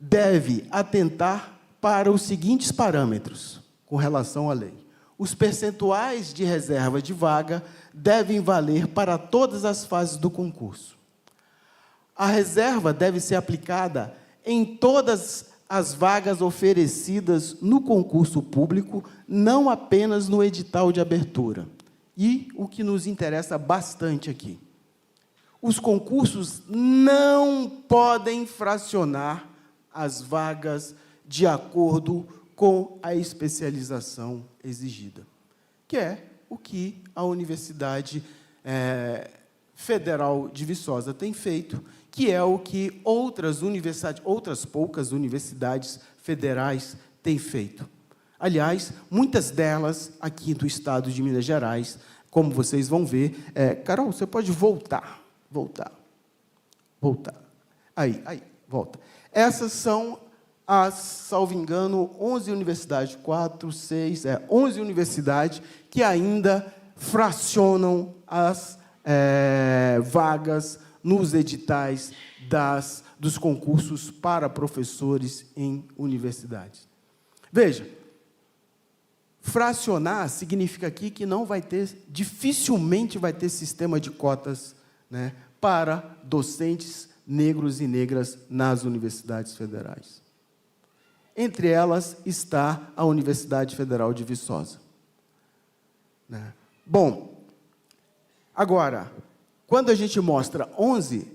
deve atentar para os seguintes parâmetros com relação à lei. Os percentuais de reserva de vaga devem valer para todas as fases do concurso. A reserva deve ser aplicada em todas as vagas oferecidas no concurso público, não apenas no edital de abertura. E o que nos interessa bastante aqui: os concursos não podem fracionar as vagas de acordo com a especialização exigida, que é o que a Universidade Federal de Viçosa tem feito, que é o que outras poucas universidades federais têm feito. Aliás, muitas delas aqui do estado de Minas Gerais, como vocês vão ver. Carol, você pode voltar. Aí, volta. Essas são as, salvo engano, 11 universidades, 11 universidades que ainda fracionam as vagas nos editais dos concursos para professores em universidades. Veja, fracionar significa aqui que dificilmente vai ter sistema de cotas, né, para docentes negros e negras nas universidades federais. Entre elas está a Universidade Federal de Viçosa, né? Bom, agora, quando a gente mostra 11,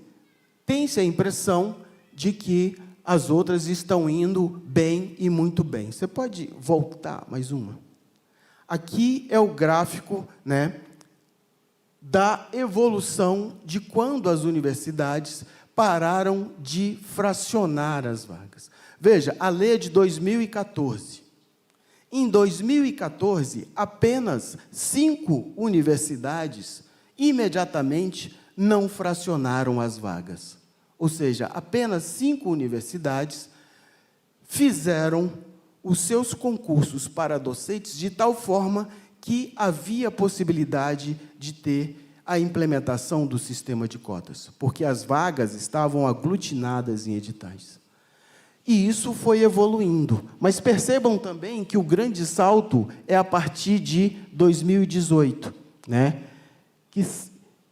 tem-se a impressão de que as outras estão indo bem e muito bem. Você pode voltar mais uma? Aqui é o gráfico, né, da evolução de quando as universidades pararam de fracionar as vagas. Veja, a lei é de 2014. Em 2014, apenas 5 universidades imediatamente não fracionaram as vagas. Ou seja, apenas 5 universidades fizeram os seus concursos para docentes de tal forma que havia possibilidade de ter a implementação do sistema de cotas, porque as vagas estavam aglutinadas em editais. E isso foi evoluindo. Mas percebam também que o grande salto é a partir de 2018, né?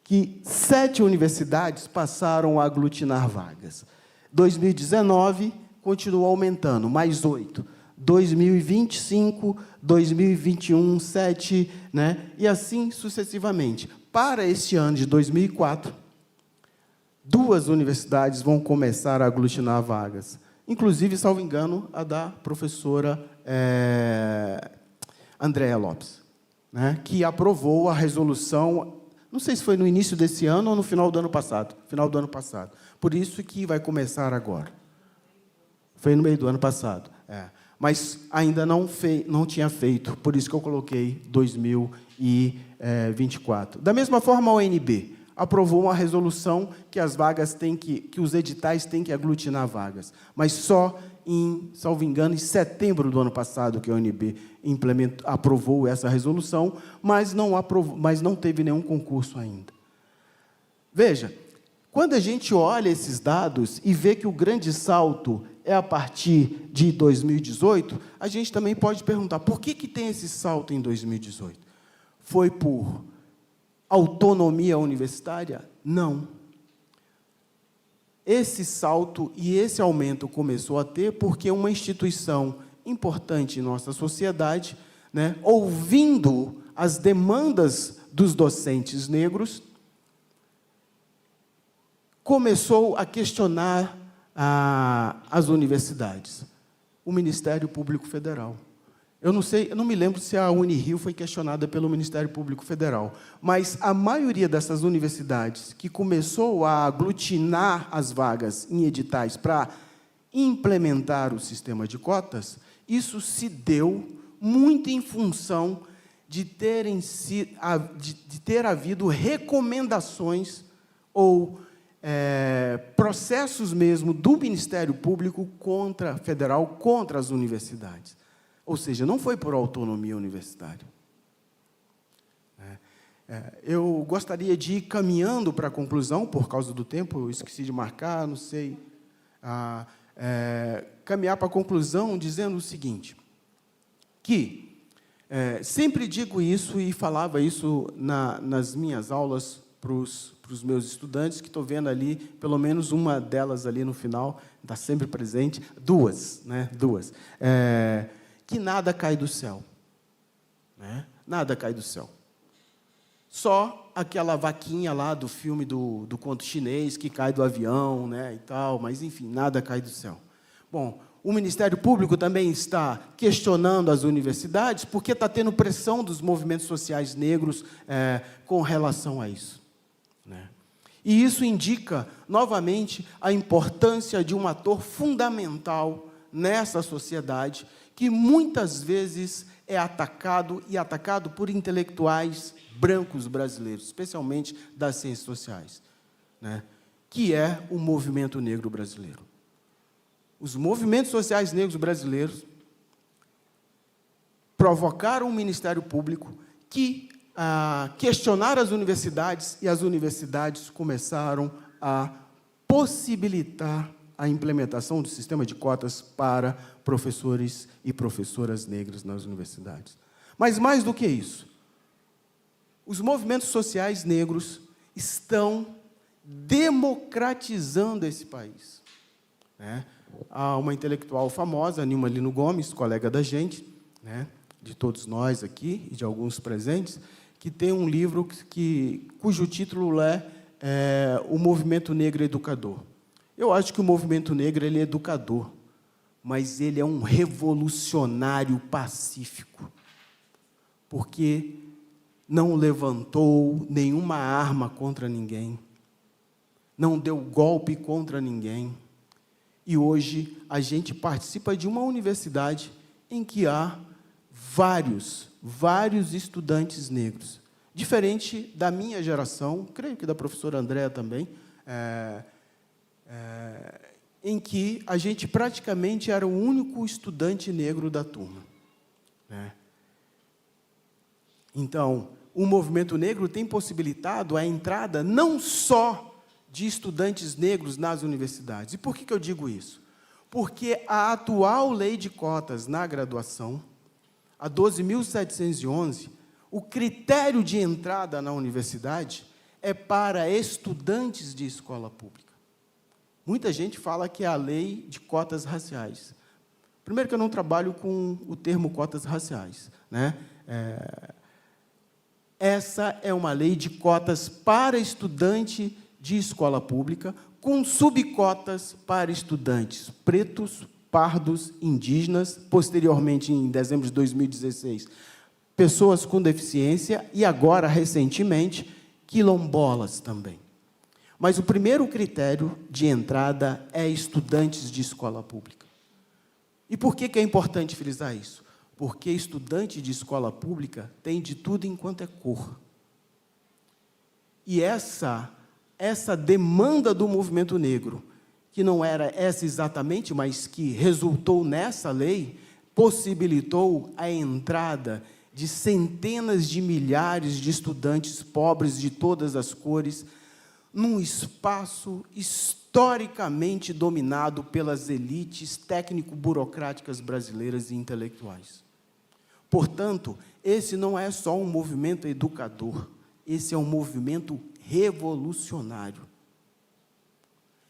Que 7 universidades passaram a aglutinar vagas. 2019 continuou aumentando, mais 8. 2025, 2021, 7, né? E assim sucessivamente. Para este ano de 2004, 2 universidades vão começar a aglutinar vagas. Inclusive, salvo engano, a da professora Andréa Lopes, né? Que aprovou a resolução, não sei se foi no início desse ano ou no final do ano passado. Por isso que vai começar agora. Foi no meio do ano passado. Mas ainda não tinha feito, por isso que eu coloquei 2024. Da mesma forma, a ONB aprovou uma resolução que as vagas que os editais têm que aglutinar vagas, mas só salvo engano, em setembro do ano passado que a ONB aprovou essa resolução, mas não teve nenhum concurso ainda. Veja, quando a gente olha esses dados e vê que o grande salto é a partir de 2018, a gente também pode perguntar, por que tem esse salto em 2018? Foi por autonomia universitária? Não. Esse salto e esse aumento começou a ter porque uma instituição importante em nossa sociedade, né, ouvindo as demandas dos docentes negros, começou a questionar as universidades, o Ministério Público Federal. Eu não me lembro se a Unirio foi questionada pelo Ministério Público Federal, mas a maioria dessas universidades que começou a aglutinar as vagas em editais para implementar o sistema de cotas, isso se deu muito em função de ter havido recomendações ou processos mesmo do Ministério Público Federal contra as universidades. Ou seja, não foi por autonomia universitária. Eu gostaria de ir caminhando para a conclusão, por causa do tempo, eu esqueci de marcar, não sei. caminhar para a conclusão dizendo o seguinte, que sempre digo isso e falava isso nas minhas aulas para os meus estudantes, que estou vendo ali, pelo menos uma delas ali no final, está sempre presente, duas, que nada cai do céu. Né? Nada cai do céu. Só aquela vaquinha lá do filme do conto chinês, que cai do avião, né, e tal, mas, enfim, nada cai do céu. Bom, o Ministério Público também está questionando as universidades, porque está tendo pressão dos movimentos sociais negros com relação a isso. Né? E isso indica, novamente, a importância de um ator fundamental nessa sociedade, que muitas vezes é atacado por intelectuais brancos brasileiros, especialmente das ciências sociais, né? Que é o movimento negro brasileiro. Os movimentos sociais negros brasileiros provocaram o Ministério Público que questionaram as universidades, e as universidades começaram a possibilitar a implementação do sistema de cotas para professores e professoras negras nas universidades. Mas, mais do que isso, os movimentos sociais negros estão democratizando esse país. Né? Há uma intelectual famosa, Nilma Lino Gomes, colega da gente, né, de todos nós aqui e de alguns presentes, que tem um livro cujo título é O Movimento Negro Educador. Eu acho que o movimento negro ele é educador, mas ele é um revolucionário pacífico, porque não levantou nenhuma arma contra ninguém, não deu golpe contra ninguém. E hoje a gente participa de uma universidade em que há vários estudantes negros. Diferente da minha geração, creio que da professora Andréa também, em que a gente praticamente era o único estudante negro da turma. Né? Então, o movimento negro tem possibilitado a entrada não só de estudantes negros nas universidades. E por que eu digo isso? Porque a atual lei de cotas na graduação, a 12.711, o critério de entrada na universidade é para estudantes de escola pública. Muita gente fala que é a lei de cotas raciais. Primeiro que eu não trabalho com o termo cotas raciais, né? Essa é uma lei de cotas para estudante de escola pública, com subcotas para estudantes pretos, pardos, indígenas, posteriormente, em dezembro de 2016, pessoas com deficiência e, agora, recentemente, quilombolas também. Mas o primeiro critério de entrada é estudantes de escola pública. E por que é importante frisar isso? Porque estudante de escola pública tem de tudo enquanto é cor. E essa demanda do movimento negro, que não era essa exatamente, mas que resultou nessa lei, possibilitou a entrada de centenas de milhares de estudantes pobres de todas as cores, num espaço historicamente dominado pelas elites técnico-burocráticas brasileiras e intelectuais. Portanto, esse não é só um movimento educador, esse é um movimento revolucionário.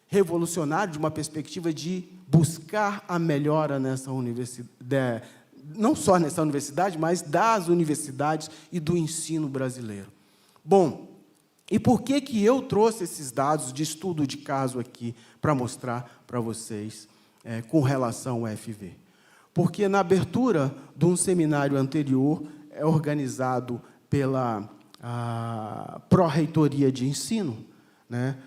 Revolucionário de uma perspectiva de buscar a melhora nessa universidade, não só nessa universidade, mas das universidades e do ensino brasileiro. Bom, e por que eu trouxe esses dados de estudo de caso aqui para mostrar para vocês com relação ao FV? Porque na abertura de um seminário anterior, organizado pela Pró-Reitoria de Ensino, né,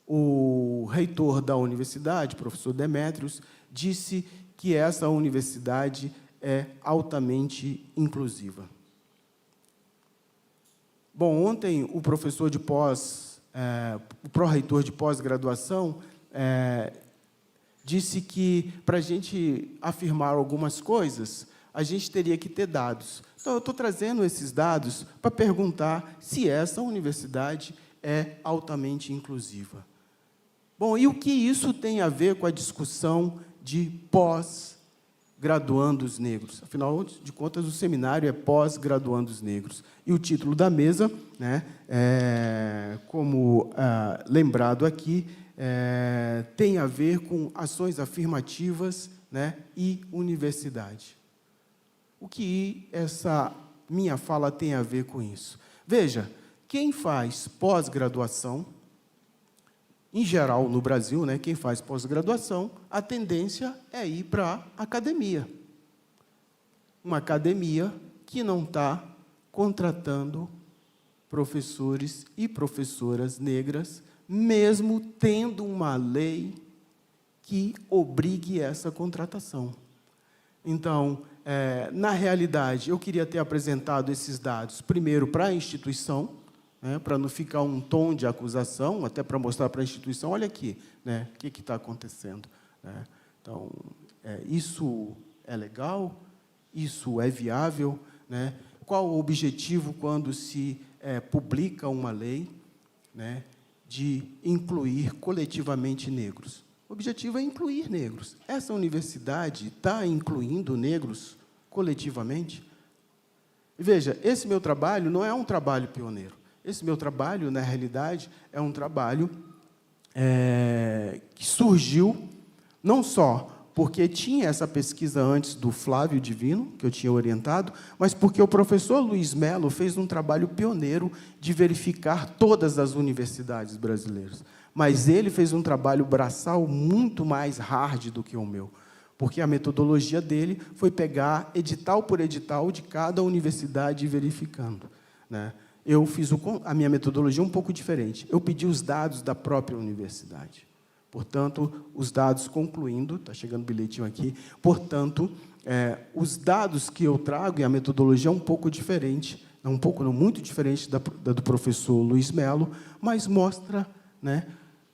o reitor da universidade, professor Demétrios, disse que essa universidade é altamente inclusiva. Bom, ontem o professor de o pró-reitor de pós-graduação disse que, para a gente afirmar algumas coisas, a gente teria que ter dados. Então, eu estou trazendo esses dados para perguntar se essa universidade é altamente inclusiva. Bom, e o que isso tem a ver com a discussão de pós-graduandos negros? Afinal de contas, o seminário é pós-graduandos negros. E o título da mesa, né, como lembrado aqui, tem a ver com ações afirmativas, né, e universidade. O que essa minha fala tem a ver com isso? Veja, quem faz pós-graduação, em geral, no Brasil, né, quem faz pós-graduação, a tendência é ir para a academia. Uma academia que não está contratando professores e professoras negras, mesmo tendo uma lei que obrigue essa contratação. Então, na realidade, eu queria ter apresentado esses dados, primeiro, para a instituição, para não ficar um tom de acusação, até para mostrar para a instituição, olha aqui, né, o que está acontecendo. Né? Então, isso é legal? Isso é viável? Né? Qual o objetivo quando se publica uma lei, né, de incluir coletivamente negros? O objetivo é incluir negros. Essa universidade está incluindo negros coletivamente? Veja, esse meu trabalho não é um trabalho pioneiro. Esse meu trabalho, na realidade, é um trabalho que surgiu não só porque tinha essa pesquisa antes do Flávio Divino, que eu tinha orientado, mas porque o professor Luiz Melo fez um trabalho pioneiro de verificar todas as universidades brasileiras. Mas ele fez um trabalho braçal muito mais hard do que o meu, porque a metodologia dele foi pegar edital por edital de cada universidade e verificando, né? Eu fiz a minha metodologia um pouco diferente. Eu pedi os dados da própria universidade. Portanto, os dados, concluindo, está chegando o bilhetinho aqui, portanto, os dados que eu trago e a metodologia é um pouco diferente, muito diferente da do professor Luiz Melo, mas mostra, né,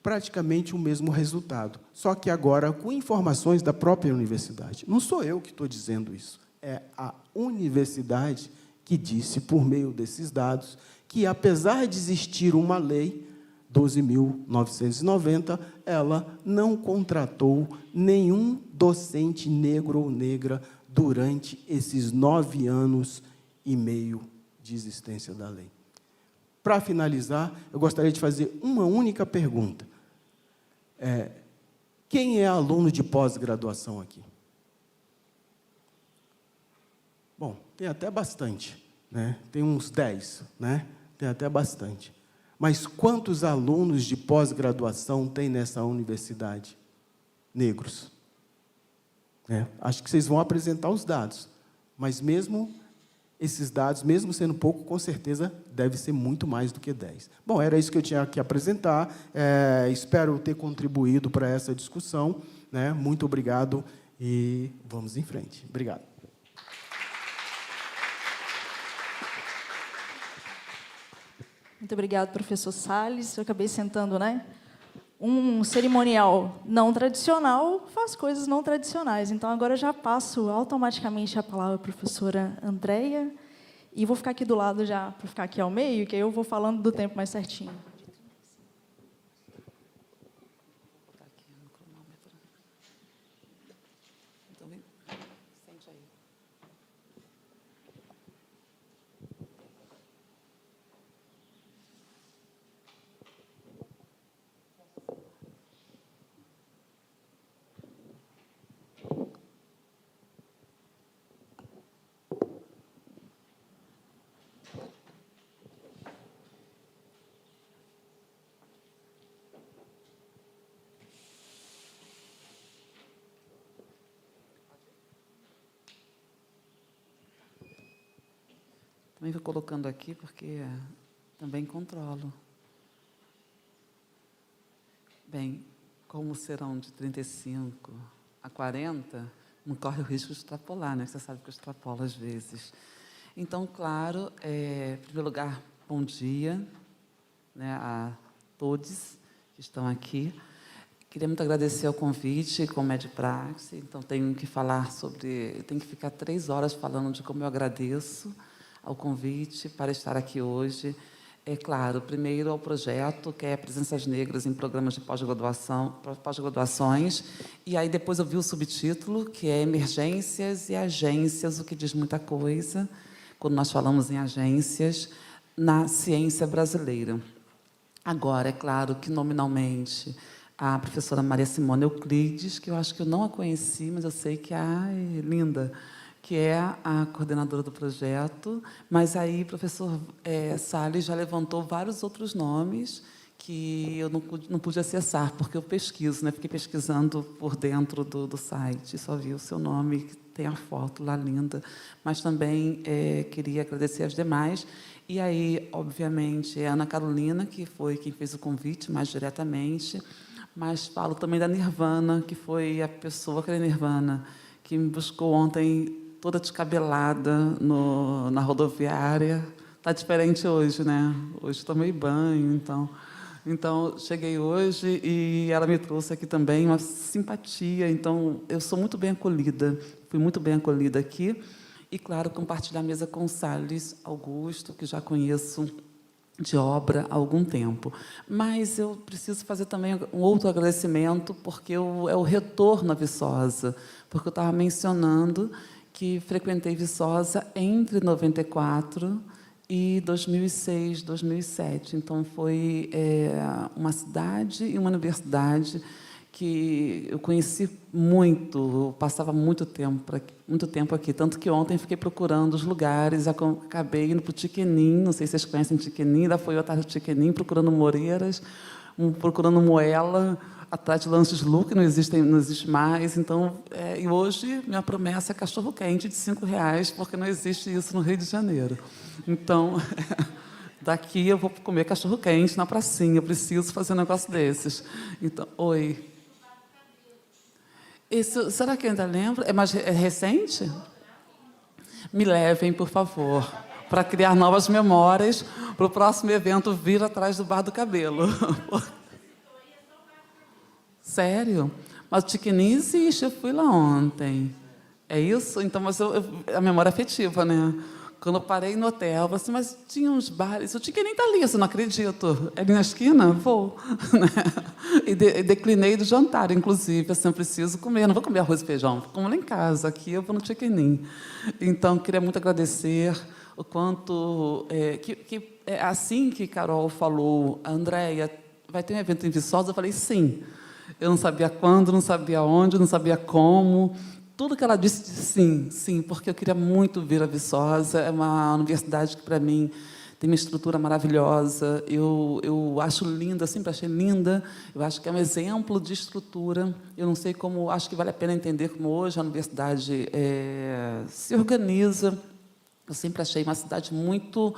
praticamente o mesmo resultado, só que agora com informações da própria universidade. Não sou eu que estou dizendo isso, é a universidade que disse, por meio desses dados, que, apesar de existir uma lei, 12.990, ela não contratou nenhum docente negro ou negra durante esses 9 anos e meio de existência da lei. Para finalizar, eu gostaria de fazer uma única pergunta. Quem é aluno de pós-graduação aqui? Bom, tem até bastante, né? Tem uns 10, né? Tem até bastante. Mas quantos alunos de pós-graduação tem nessa universidade? Negros. Acho que vocês vão apresentar os dados, mas mesmo esses dados, mesmo sendo pouco, com certeza deve ser muito mais do que 10. Bom, era isso que eu tinha que apresentar. Espero ter contribuído para essa discussão, né? Muito obrigado e vamos em frente. Obrigado. Muito obrigado, professor Salles. Eu acabei sentando, né? Um cerimonial não tradicional faz coisas não tradicionais. Então, agora eu já passo automaticamente a palavra à professora Andréia e vou ficar aqui do lado já, para ficar aqui ao meio, que aí eu vou falando do tempo mais certinho. Também vou colocando aqui, porque também controlo. Bem, como serão de 35 a 40, não corre o risco de extrapolar, né? Você sabe que eu extrapolo às vezes. Então, claro, em primeiro lugar, bom dia, né, a todos que estão aqui. Queria muito agradecer o convite, como é de praxe. Então, tenho que ficar 3 horas falando de como eu agradeço ao convite para estar aqui hoje. É claro, primeiro é o projeto, que é Presenças Negras em Programas de pós-graduações, e aí depois eu vi o subtítulo, que é Emergências e Agências, o que diz muita coisa, quando nós falamos em agências, na ciência brasileira. Agora, é claro que, nominalmente, a professora Maria Simone Euclides, que eu acho que eu não a conheci, mas eu sei que é linda, que é a coordenadora do projeto, mas aí o professor Salles já levantou vários outros nomes que eu não pude acessar, porque eu pesquiso, né? Fiquei pesquisando por dentro do site, só vi o seu nome, que tem a foto lá linda, mas também queria agradecer as demais. E aí, obviamente, é a Ana Carolina, que foi quem fez o convite mais diretamente, mas falo também da Nirvana, que foi a pessoa, que era Nirvana, que me buscou ontem toda descabelada na rodoviária. Está diferente hoje, né? Hoje tomei banho, então cheguei hoje e ela me trouxe aqui também uma simpatia. Então, eu sou muito bem acolhida, fui muito bem acolhida aqui. E, claro, compartilhar a mesa com o Salles Augusto, que já conheço de obra há algum tempo. Mas eu preciso fazer também um outro agradecimento, porque é o retorno à Viçosa, porque eu estava mencionando que frequentei Viçosa entre 94 e 2006, 2007. Então, foi uma cidade e uma universidade que eu conheci muito, eu passava muito tempo aqui, tanto que ontem fiquei procurando os lugares, acabei indo para o Tiquenim, não sei se vocês conhecem Tiquenim, ainda foi eu atrás do Tiquenim, procurando Moreiras, procurando Moela, atrás de Lances Lu, que não existe mais. Então, e hoje minha promessa é cachorro-quente de R$5, porque não existe isso no Rio de Janeiro. Então, daqui eu vou comer cachorro-quente na pracinha, eu preciso fazer um negócio desses. Então, oi. Isso, será que eu ainda lembro? É recente? Me levem, por favor, para criar novas memórias, para o próximo evento vir atrás do Bar do Cabelo. Sério? Mas o Tiquenim existe, eu fui lá ontem. É isso? Então, mas a memória afetiva, né? Quando eu parei no hotel, eu falei assim, mas tinha uns bares, o Tiquenim está ali, eu não acredito. É ali na esquina? Vou. E declinei do jantar, inclusive, assim, eu preciso comer, eu não vou comer arroz e feijão, vou comer lá em casa, aqui eu vou no Tiquenim. Então, queria muito agradecer o quanto... que é assim que Carol falou, Andréia, vai ter um evento em Viçosa? Eu falei, sim. Eu não sabia quando, não sabia onde, não sabia como. Tudo que ela disse, sim, sim, porque eu queria muito vir a Viçosa. É uma universidade que, para mim, tem uma estrutura maravilhosa. Eu acho linda, sempre achei linda. Eu acho que é um exemplo de estrutura. Eu não sei como, acho que vale a pena entender como hoje a universidade se organiza. Eu sempre achei uma cidade muito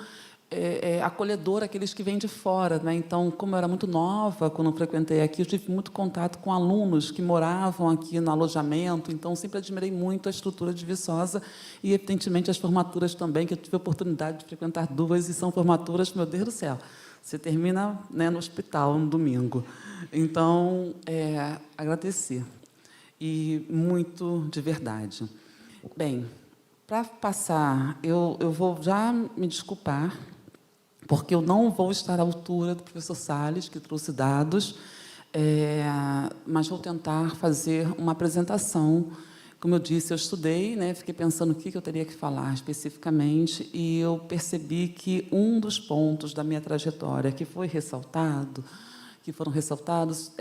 acolhedora àqueles que vêm de fora, né? Então, como eu era muito nova quando eu frequentei aqui, eu tive muito contato com alunos que moravam aqui no alojamento. Então, sempre admirei muito a estrutura de Viçosa e, evidentemente, as formaturas também, que eu tive a oportunidade de frequentar duas e são formaturas, meu Deus do céu, você termina, né, no hospital no domingo. Então, agradecer e muito de verdade. Bem, para passar, eu vou já me desculpar, porque eu não vou estar à altura do professor Salles, que trouxe dados, mas vou tentar fazer uma apresentação. Como eu disse, eu estudei, né, fiquei pensando o que eu teria que falar especificamente, e eu percebi que um dos pontos da minha trajetória que foram ressaltados,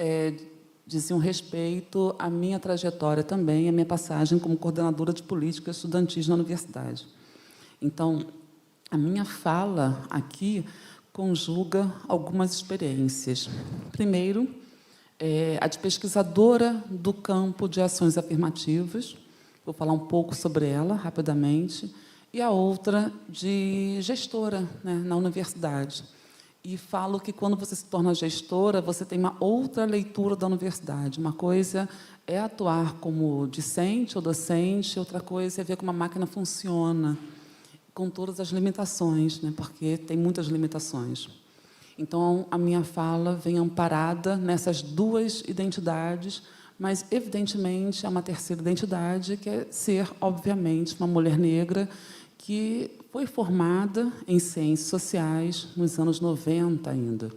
diziam respeito à minha trajetória também, à minha passagem como coordenadora de políticas estudantis na universidade. Então, a minha fala aqui conjuga algumas experiências. Primeiro, a de pesquisadora do campo de ações afirmativas, vou falar um pouco sobre ela, rapidamente, e a outra de gestora, né, na universidade. E falo que, quando você se torna gestora, você tem uma outra leitura da universidade. Uma coisa é atuar como discente ou docente, outra coisa é ver como a máquina funciona, com todas as limitações, né, porque tem muitas limitações. Então, a minha fala vem amparada nessas duas identidades, mas, evidentemente, há uma terceira identidade, que é ser, obviamente, uma mulher negra que foi formada em ciências sociais nos anos 90 ainda.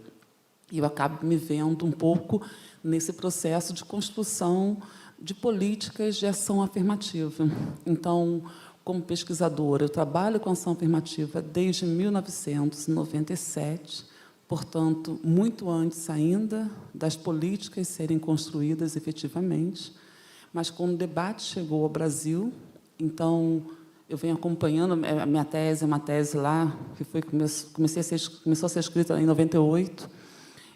E eu acabo me vendo um pouco nesse processo de construção de políticas de ação afirmativa. Então, como pesquisadora, eu trabalho com ação afirmativa desde 1997, portanto, muito antes ainda das políticas serem construídas efetivamente. Mas, quando o debate chegou ao Brasil, então, eu venho acompanhando, a minha tese é uma tese lá, que começou a ser escrita em 98,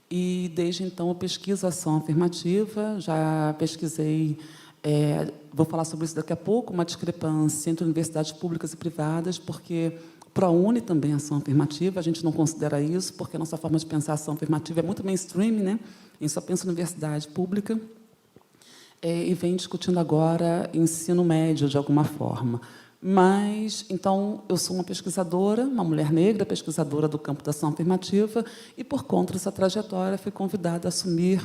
e, desde então, eu pesquiso ação afirmativa, já pesquisei, vou falar sobre isso daqui a pouco, uma discrepância entre universidades públicas e privadas, porque ProUni também é ação afirmativa, a gente não considera isso, porque a nossa forma de pensar ação afirmativa é muito mainstream, né? A gente só pensa em universidade pública, e vem discutindo agora ensino médio, de alguma forma. Mas, então, eu sou uma pesquisadora, uma mulher negra, pesquisadora do campo da ação afirmativa, e, por conta dessa trajetória, fui convidada a assumir,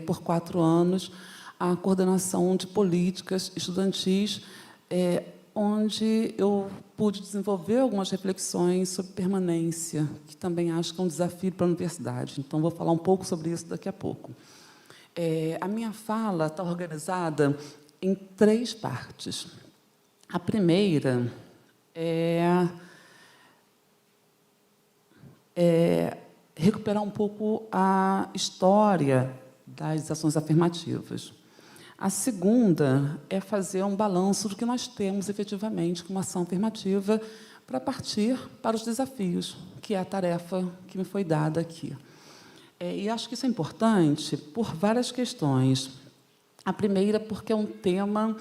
por 4 anos, a coordenação de políticas estudantis, onde eu pude desenvolver algumas reflexões sobre permanência, que também acho que é um desafio para a universidade. Então, vou falar um pouco sobre isso daqui a pouco. A minha fala está organizada em 3 partes. A primeira é recuperar um pouco a história das ações afirmativas. A segunda é fazer um balanço do que nós temos, efetivamente, como ação afirmativa, para partir para os desafios, que é a tarefa que me foi dada aqui. E acho que isso é importante por várias questões. A primeira, porque é um tema...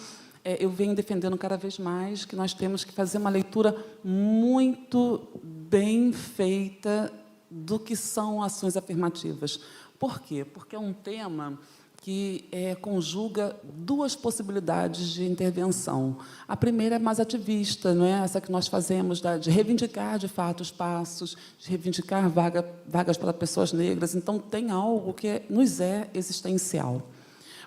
eu venho defendendo cada vez mais que nós temos que fazer uma leitura muito bem feita do que são ações afirmativas. Por quê? Porque é um tema que conjuga 2 possibilidades de intervenção. A primeira é mais ativista, não é? Essa que nós fazemos, de reivindicar, de fato, espaços, de reivindicar vagas para pessoas negras. Então, tem algo que nos é existencial.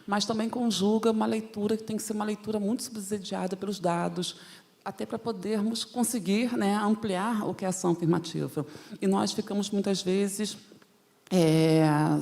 Mas também conjuga uma leitura que tem que ser uma leitura muito subsidiada pelos dados, até para podermos conseguir, né, ampliar o que é ação afirmativa. E nós ficamos, muitas vezes,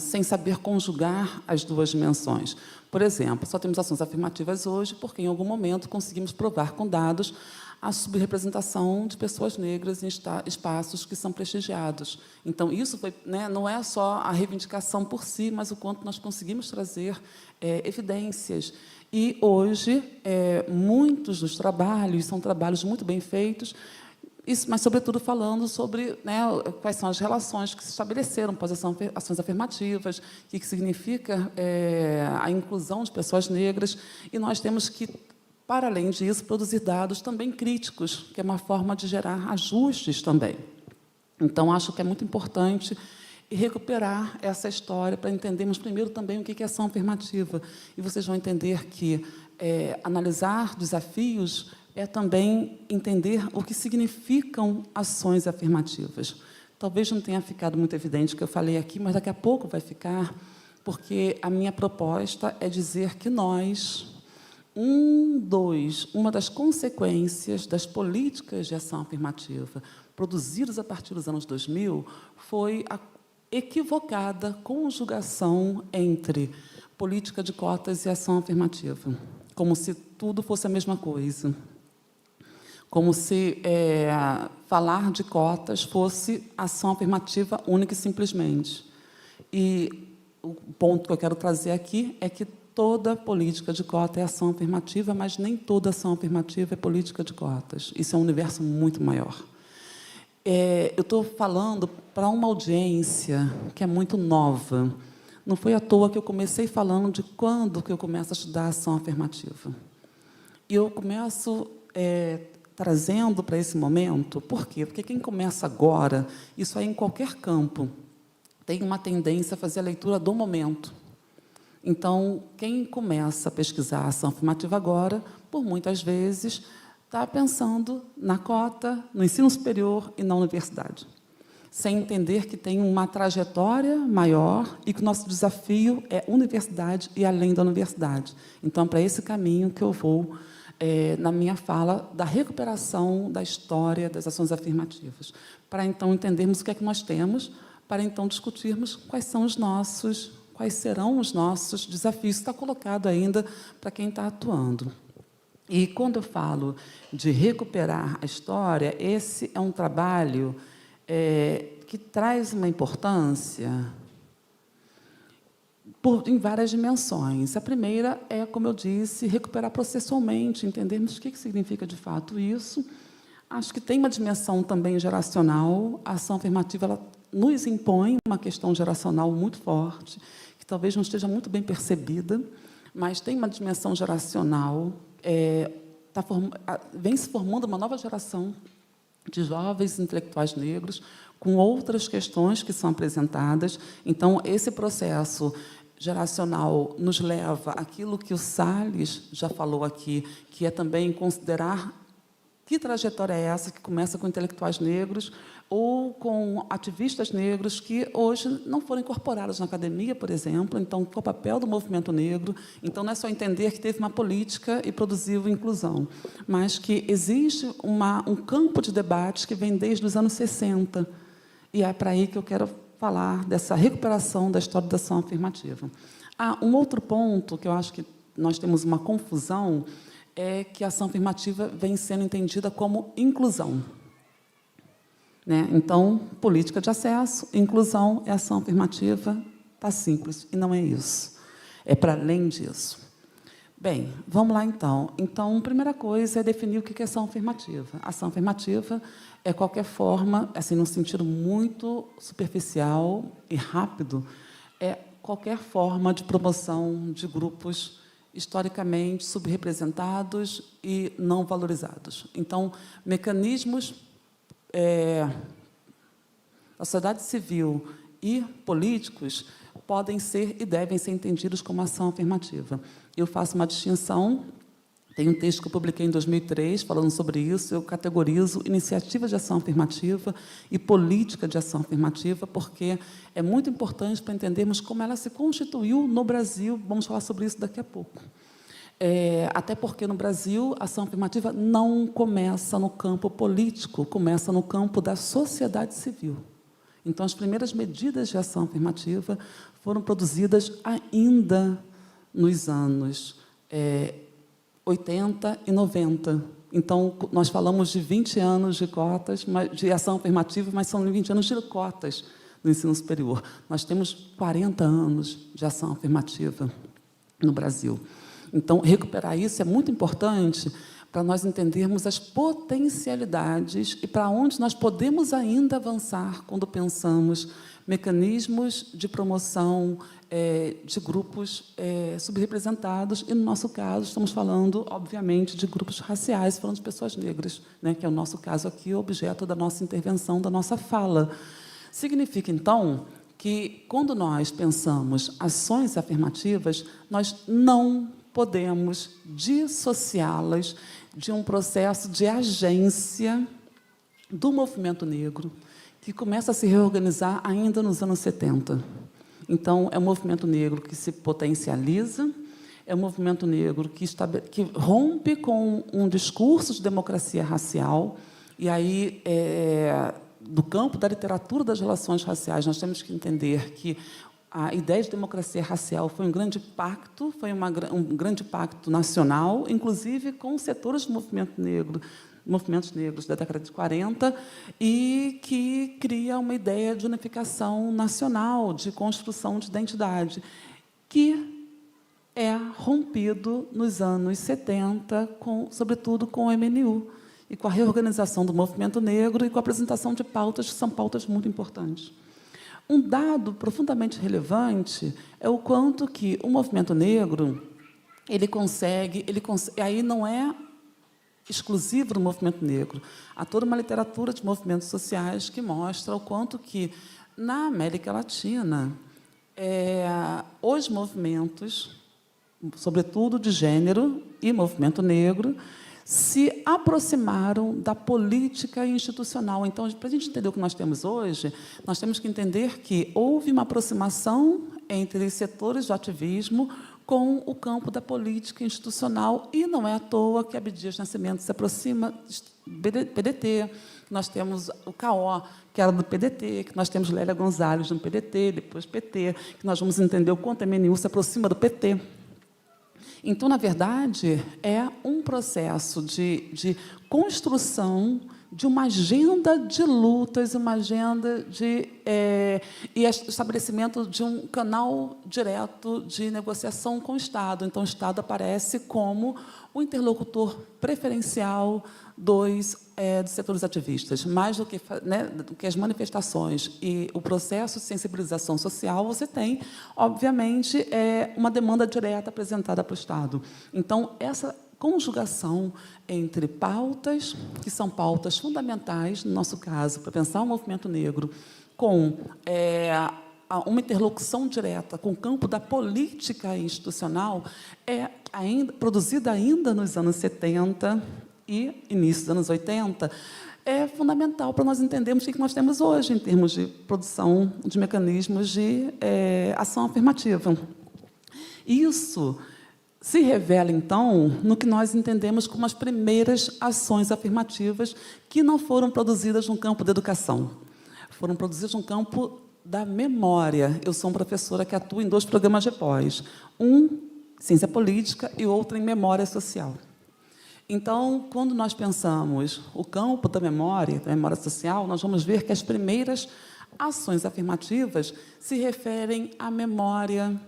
sem saber conjugar as 2 dimensões. Por exemplo, só temos ações afirmativas hoje porque, em algum momento, conseguimos provar com dados a subrepresentação de pessoas negras em espaços que são prestigiados. Então, isso foi, né, não é só a reivindicação por si, mas o quanto nós conseguimos trazer evidências. E, hoje, muitos dos trabalhos são trabalhos muito bem feitos, mas, sobretudo, falando sobre, né, quais são as relações que se estabeleceram após ações afirmativas, o que significa a inclusão de pessoas negras, e nós temos que, para além disso, produzir dados também críticos, que é uma forma de gerar ajustes também. Então, acho que é muito importante recuperar essa história para entendermos primeiro também o que é ação afirmativa. E vocês vão entender que analisar desafios é também entender o que significam ações afirmativas. Talvez não tenha ficado muito evidente o que eu falei aqui, mas daqui a pouco vai ficar, porque a minha proposta é dizer que nós... uma das consequências das políticas de ação afirmativa produzidas a partir dos anos 2000 foi a equivocada conjugação entre política de cotas e ação afirmativa, como se tudo fosse a mesma coisa, como se falar de cotas fosse ação afirmativa única e simplesmente. E o ponto que eu quero trazer aqui é que toda política de cota é ação afirmativa, mas nem toda ação afirmativa é política de cotas. Isso é um universo muito maior. Eu estou falando para uma audiência que é muito nova. Não foi à toa que eu comecei falando de quando que eu começo a estudar ação afirmativa. E eu começo trazendo para esse momento, por quê? Porque quem começa agora, isso aí em qualquer campo, tem uma tendência a fazer a leitura do momento. Então, quem começa a pesquisar a ação afirmativa agora, por muitas vezes, está pensando na cota, no ensino superior e na universidade, sem entender que tem uma trajetória maior e que o nosso desafio é universidade e além da universidade. Então, é para esse caminho que eu vou na minha fala, da recuperação da história das ações afirmativas, para, então, entendermos o que é que nós temos, para, então, discutirmos quais serão os nossos desafios. Está colocado ainda para quem está atuando. E, quando eu falo de recuperar a história, esse é um trabalho que traz uma importância em várias dimensões. A primeira é, como eu disse, recuperar processualmente, entendermos o que significa, de fato, isso. Acho que tem uma dimensão também geracional. A ação afirmativa ela nos impõe uma questão geracional muito forte, que talvez não esteja muito bem percebida, mas tem uma dimensão geracional. Vem se formando uma nova geração de jovens intelectuais negros com outras questões que são apresentadas. Então, esse processo geracional nos leva àquilo que o Salles já falou aqui, que é também considerar que trajetória é essa que começa com intelectuais negros ou com ativistas negros que hoje não foram incorporados na academia, por exemplo. Então, qual o papel do movimento negro? Então, não é só entender que teve uma política e produziu inclusão, mas que existe um campo de debates que vem desde os anos 60. E é para aí que eu quero falar dessa recuperação da história da ação afirmativa. Um outro ponto que eu acho que nós temos uma confusão é que a ação afirmativa vem sendo entendida como inclusão. Então, política de acesso, inclusão é ação afirmativa, está simples, e não é isso. É para além disso. Bem, vamos lá, então. Então, a primeira coisa é definir o que é ação afirmativa. Ação afirmativa é qualquer forma, assim, num sentido muito superficial e rápido, é qualquer forma de promoção de grupos historicamente subrepresentados e não valorizados. Então, mecanismos da sociedade civil e políticos podem ser e devem ser entendidos como ação afirmativa. Eu faço uma distinção, tem um texto que eu publiquei em 2003 falando sobre isso, eu categorizo iniciativa de ação afirmativa e política de ação afirmativa, porque é muito importante para entendermos como ela se constituiu no Brasil. Vamos falar sobre isso daqui a pouco. Até porque, no Brasil, a ação afirmativa não começa no campo político, começa no campo da sociedade civil. Então, as primeiras medidas de ação afirmativa foram produzidas ainda nos anos 80 e 90. Então, nós falamos de 20 anos de cotas, de ação afirmativa, mas são 20 anos de cotas no ensino superior. Nós temos 40 anos de ação afirmativa no Brasil. Então, recuperar isso é muito importante para nós entendermos as potencialidades e para onde nós podemos ainda avançar quando pensamos mecanismos de promoção de grupos subrepresentados, e, no nosso caso, estamos falando, obviamente, de grupos raciais, falando de pessoas negras, que é o nosso caso aqui, o objeto da nossa intervenção, da nossa fala. Significa, então, que, quando nós pensamos ações afirmativas, nós não podemos dissociá-las de um processo de agência do movimento negro, que começa a se reorganizar ainda nos anos 70. Então, é um movimento negro que se potencializa, é um movimento negro que rompe com um discurso de democracia racial, e aí, do campo da literatura das relações raciais, nós temos que entender que a ideia de democracia racial foi um grande pacto, um grande pacto nacional, inclusive com setores do movimentos negros da década de 40, e que cria uma ideia de unificação nacional, de construção de identidade, que é rompido nos anos 70, sobretudo com o MNU, e com a reorganização do movimento negro e com a apresentação de pautas que são pautas muito importantes. Um dado profundamente relevante é o quanto que o movimento negro ele consegue, aí não é exclusivo do movimento negro. Há toda uma literatura de movimentos sociais que mostra o quanto que, na América Latina, os movimentos, sobretudo de gênero e movimento negro, se aproximaram da política institucional. Então, para a gente entender o que nós temos hoje, nós temos que entender que houve uma aproximação entre setores do ativismo com o campo da política institucional, e não é à toa que Abdias Nascimento se aproxima do PDT, nós temos o CAO, que era do PDT, que nós temos Lélia Gonzalez no PDT, depois PT, que nós vamos entender o quanto a MNU se aproxima do PT. Então, na verdade, é um processo de construção de uma agenda de lutas, uma agenda e estabelecimento de um canal direto de negociação com o Estado. Então, o Estado aparece como o interlocutor preferencial dos setores ativistas. Mais do que, né, do que as manifestações e o processo de sensibilização social, você tem, obviamente, uma demanda direta apresentada para o Estado. Então, essa conjugação entre pautas, que são pautas fundamentais, no nosso caso, para pensar o movimento negro, com uma interlocução direta com o campo da política institucional, produzida ainda nos anos 70 e início dos anos 80, é fundamental para nós entendermos o que nós temos hoje, em termos de produção de mecanismos de ação afirmativa. Isso se revela, então, no que nós entendemos como as primeiras ações afirmativas que não foram produzidas no campo da educação. Foram produzidas no campo da memória. Eu sou uma professora que atua em 2 programas de pós. Um, ciência política, e outro, em memória social. Então, quando nós pensamos o campo da memória social, nós vamos ver que as primeiras ações afirmativas se referem à memória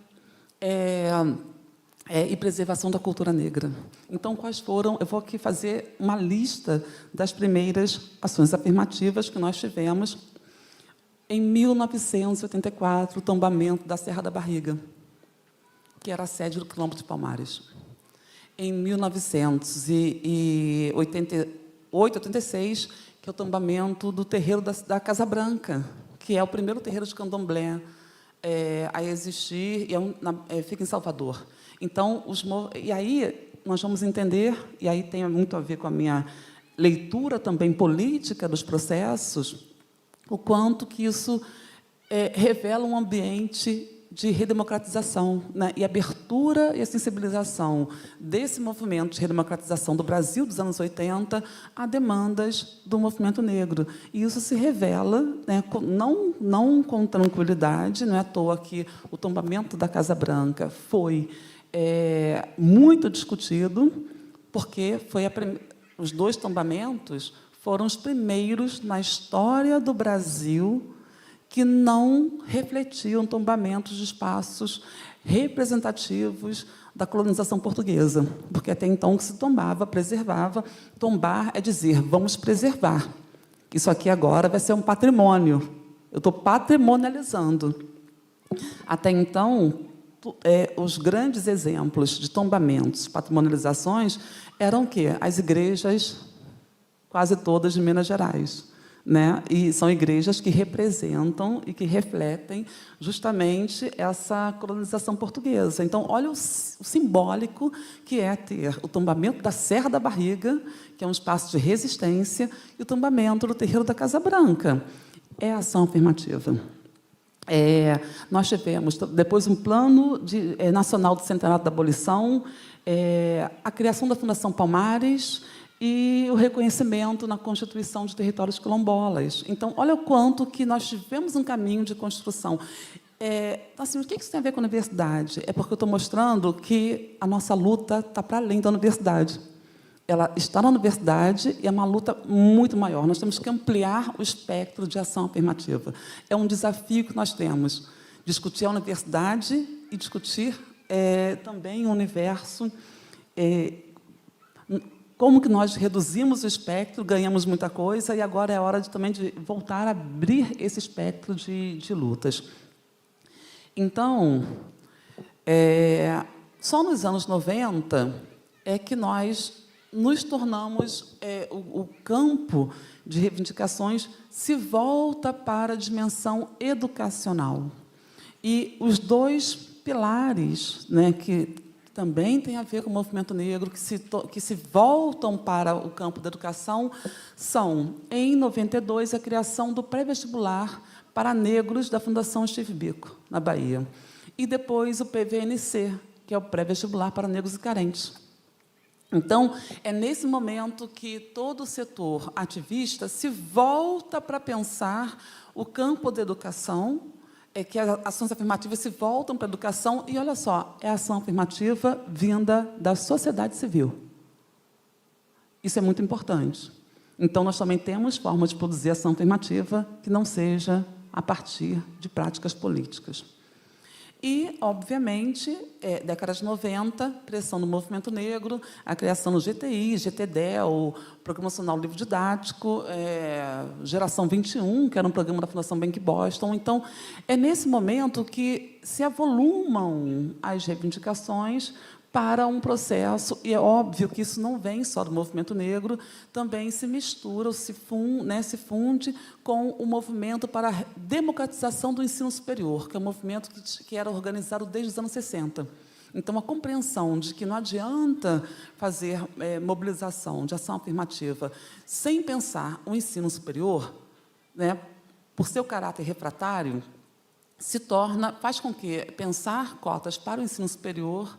e preservação da cultura negra. Então, quais foram? Eu vou aqui fazer uma lista das primeiras ações afirmativas que nós tivemos. Em 1984, o tombamento da Serra da Barriga, que era a sede do Quilombo de Palmares. Em 1988, 86, que é o tombamento do terreiro da Casa Branca, que é o primeiro terreiro de candomblé a existir, e fica em Salvador. Então, e aí nós vamos entender, e aí tem muito a ver com a minha leitura também política dos processos, o quanto que isso revela um ambiente de redemocratização, né, e abertura e a sensibilização desse movimento de redemocratização do Brasil dos anos 80 a demandas do movimento negro. E isso se revela, né, não com tranquilidade, não é à toa que o tombamento da Casa Branca foi muito discutido, porque os 2 tombamentos foram os primeiros na história do Brasil que não refletiam tombamentos de espaços representativos da colonização portuguesa, porque até então o que se tombava, preservava. Tombar é dizer, vamos preservar. Isso aqui agora vai ser um patrimônio. Eu estou patrimonializando. Até então, os grandes exemplos de tombamentos, patrimonializações, eram o quê? As igrejas, quase todas de Minas Gerais. Né? E são igrejas que representam e que refletem justamente essa colonização portuguesa. Então, olha o simbólico que é ter o tombamento da Serra da Barriga, que é um espaço de resistência, e o tombamento do terreiro da Casa Branca. É ação afirmativa. Nós tivemos, depois, um plano nacional do Centenário da Abolição, a criação da Fundação Palmares, e o reconhecimento na Constituição de Territórios Quilombolas. Então, olha o quanto que nós tivemos um caminho de construção. Assim, o que isso tem a ver com a universidade? É porque eu estou mostrando que a nossa luta está para além da universidade. Ela está na universidade e é uma luta muito maior. Nós temos que ampliar o espectro de ação afirmativa. É um desafio que nós temos. Discutir a universidade e discutir também o universo. Como que nós reduzimos o espectro, ganhamos muita coisa, e agora é hora também de voltar a abrir esse espectro de lutas. Então, só nos anos 90 é que nós nos tornamos, o campo de reivindicações se volta para a dimensão educacional. E os 2 pilares, né, que também tem a ver com o movimento negro, que se voltam para o campo da educação, são, em 92, a criação do pré-vestibular para negros da Fundação Steve Biko, na Bahia. E depois o PVNC, que é o pré-vestibular para negros e carentes. Então, é nesse momento que todo o setor ativista se volta para pensar o campo da educação, que as ações afirmativas se voltam para a educação, e, olha só, é a ação afirmativa vinda da sociedade civil. Isso é muito importante. Então, nós também temos forma de produzir ação afirmativa que não seja a partir de práticas políticas. E, obviamente, década de 90, pressão do movimento negro, a criação do GTI, GTDEL, Programa Nacional Livro Didático, Geração 21, que era um programa da Fundação Bank Boston. Então, é nesse momento que se avolumam as reivindicações para um processo, e é óbvio que isso não vem só do movimento negro, também se mistura, se funde com o movimento para a democratização do ensino superior, que é um movimento que era organizado desde os anos 60. Então, a compreensão de que não adianta fazer mobilização de ação afirmativa sem pensar o ensino superior, né, por seu caráter refratário, faz com que pensar cotas para o ensino superior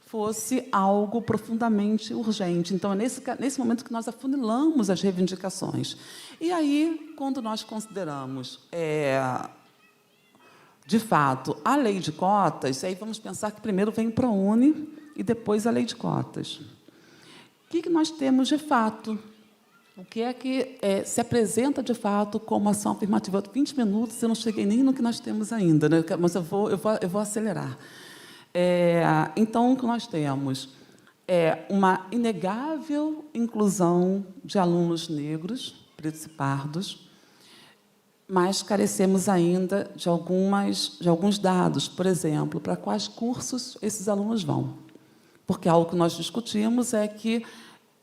fosse algo profundamente urgente. Então, é nesse momento que nós afunilamos as reivindicações. E aí, quando nós consideramos, de fato, a lei de cotas, aí vamos pensar que primeiro vem o ProUni e depois a lei de cotas. O que nós temos de fato? O que é que se apresenta, de fato, como ação afirmativa? 20 minutos, eu não cheguei nem no que nós temos ainda, né? Mas eu vou acelerar. Então, o que nós temos é uma inegável inclusão de alunos negros, pretos e pardos, mas carecemos ainda de alguns dados, por exemplo, para quais cursos esses alunos vão. Porque algo que nós discutimos é que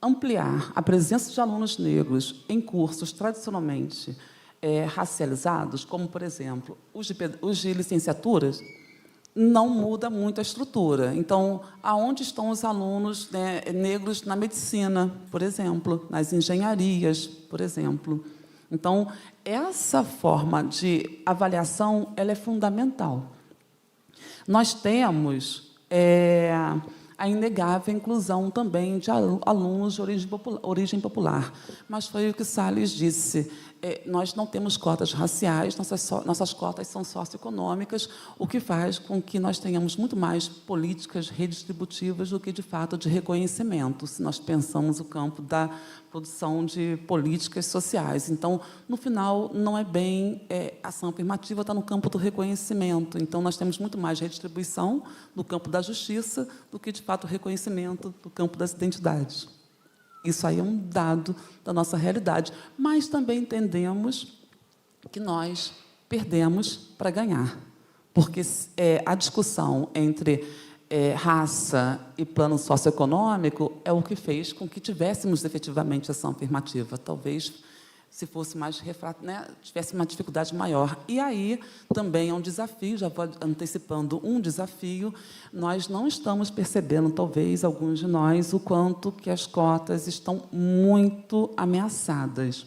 ampliar a presença de alunos negros em cursos tradicionalmente racializados, como, por exemplo, os de licenciaturas, não muda muito a estrutura. Então, aonde estão os alunos, né, negros na medicina, por exemplo, nas engenharias, por exemplo? Então, essa forma de avaliação ela é fundamental. Nós temos a inegável inclusão também de alunos de origem popular. Mas foi o que Salles disse. Nós não temos cotas raciais, nossas cotas são socioeconômicas, o que faz com que nós tenhamos muito mais políticas redistributivas do que, de fato, de reconhecimento, se nós pensamos o campo da produção de políticas sociais. Então, no final, não é bem ação afirmativa, está no campo do reconhecimento. Então, nós temos muito mais redistribuição no campo da justiça do que, de fato, reconhecimento do campo das identidades. Isso aí é um dado da nossa realidade. Mas também entendemos que nós perdemos para ganhar. Porque a discussão entre raça e plano socioeconômico é o que fez com que tivéssemos efetivamente ação afirmativa. Talvez, se fosse mais tivesse uma dificuldade maior. E aí também é um desafio, já vou antecipando um desafio, nós não estamos percebendo, talvez, alguns de nós, o quanto que as cotas estão muito ameaçadas.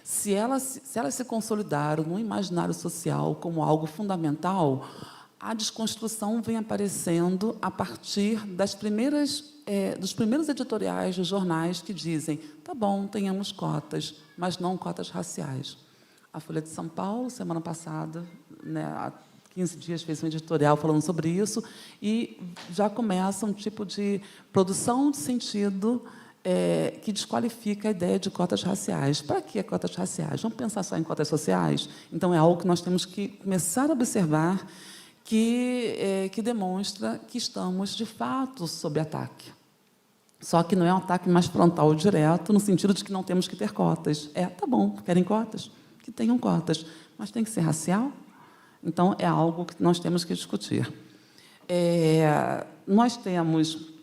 Se elas se consolidaram no imaginário social como algo fundamental, a desconstrução vem aparecendo a partir dos primeiros editoriais dos jornais que dizem: tá bom, tenhamos cotas, mas não cotas raciais. A Folha de São Paulo, semana passada, né, há 15 dias, fez um editorial falando sobre isso, e já começa um tipo de produção de sentido que desqualifica a ideia de cotas raciais. Para que cotas raciais? Vamos pensar só em cotas sociais? Então, é algo que nós temos que começar a observar, que demonstra que estamos, de fato, sob ataque. Só que não é um ataque mais frontal direto, no sentido de que não temos que ter cotas. Tá bom, querem cotas? Que tenham cotas. Mas tem que ser racial? Então, é algo que nós temos que discutir. Nós temos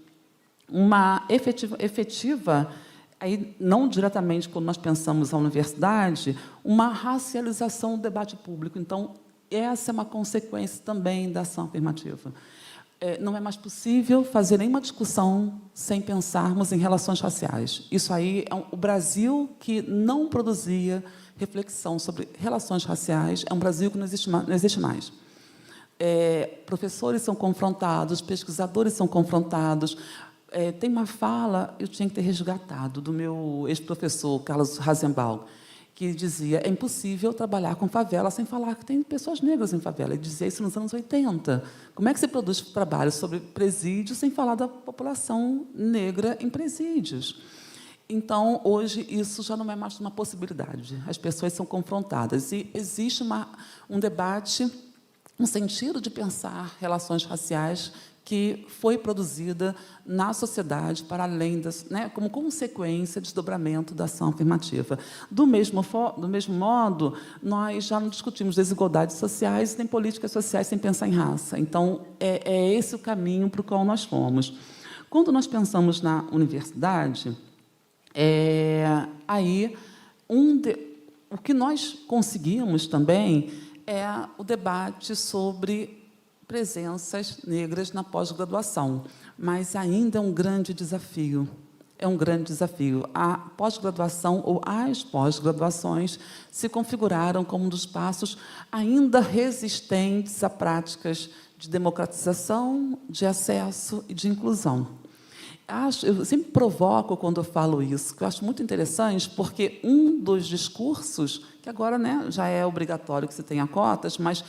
uma efetiva, aí, não diretamente quando nós pensamos a universidade, uma racialização do debate público. Então, essa é uma consequência também da ação afirmativa. Não é mais possível fazer nenhuma discussão sem pensarmos em relações raciais. Isso aí o Brasil que não produzia reflexão sobre relações raciais é um Brasil que não existe mais. professores são confrontados, pesquisadores são confrontados. Tem uma fala, eu tinha que ter resgatado, do meu ex-professor, Carlos Rasenbaum, que dizia: é impossível trabalhar com favela sem falar que tem pessoas negras em favela. Ele dizia isso nos anos 80. Como é que se produz trabalho sobre presídios sem falar da população negra em presídios? Então, hoje, isso já não é mais uma possibilidade. As pessoas são confrontadas. E existe um debate, um sentido de pensar relações raciais que foi produzida na sociedade para além das, como consequência, desdobramento da ação afirmativa. Do mesmo modo, nós já não discutimos desigualdades sociais nem políticas sociais sem pensar em raça. Então, é esse o caminho para o qual nós fomos. Quando nós pensamos na universidade, o que nós conseguimos também é o debate sobre presenças negras na pós-graduação, mas ainda é um grande desafio. É um grande desafio. A pós-graduação ou as pós-graduações se configuraram como um dos passos ainda resistentes a práticas de democratização, de acesso e de inclusão. Eu sempre provoco quando eu falo isso, que eu acho muito interessante, porque um dos discursos, que agora já é obrigatório que se tenha cotas, mas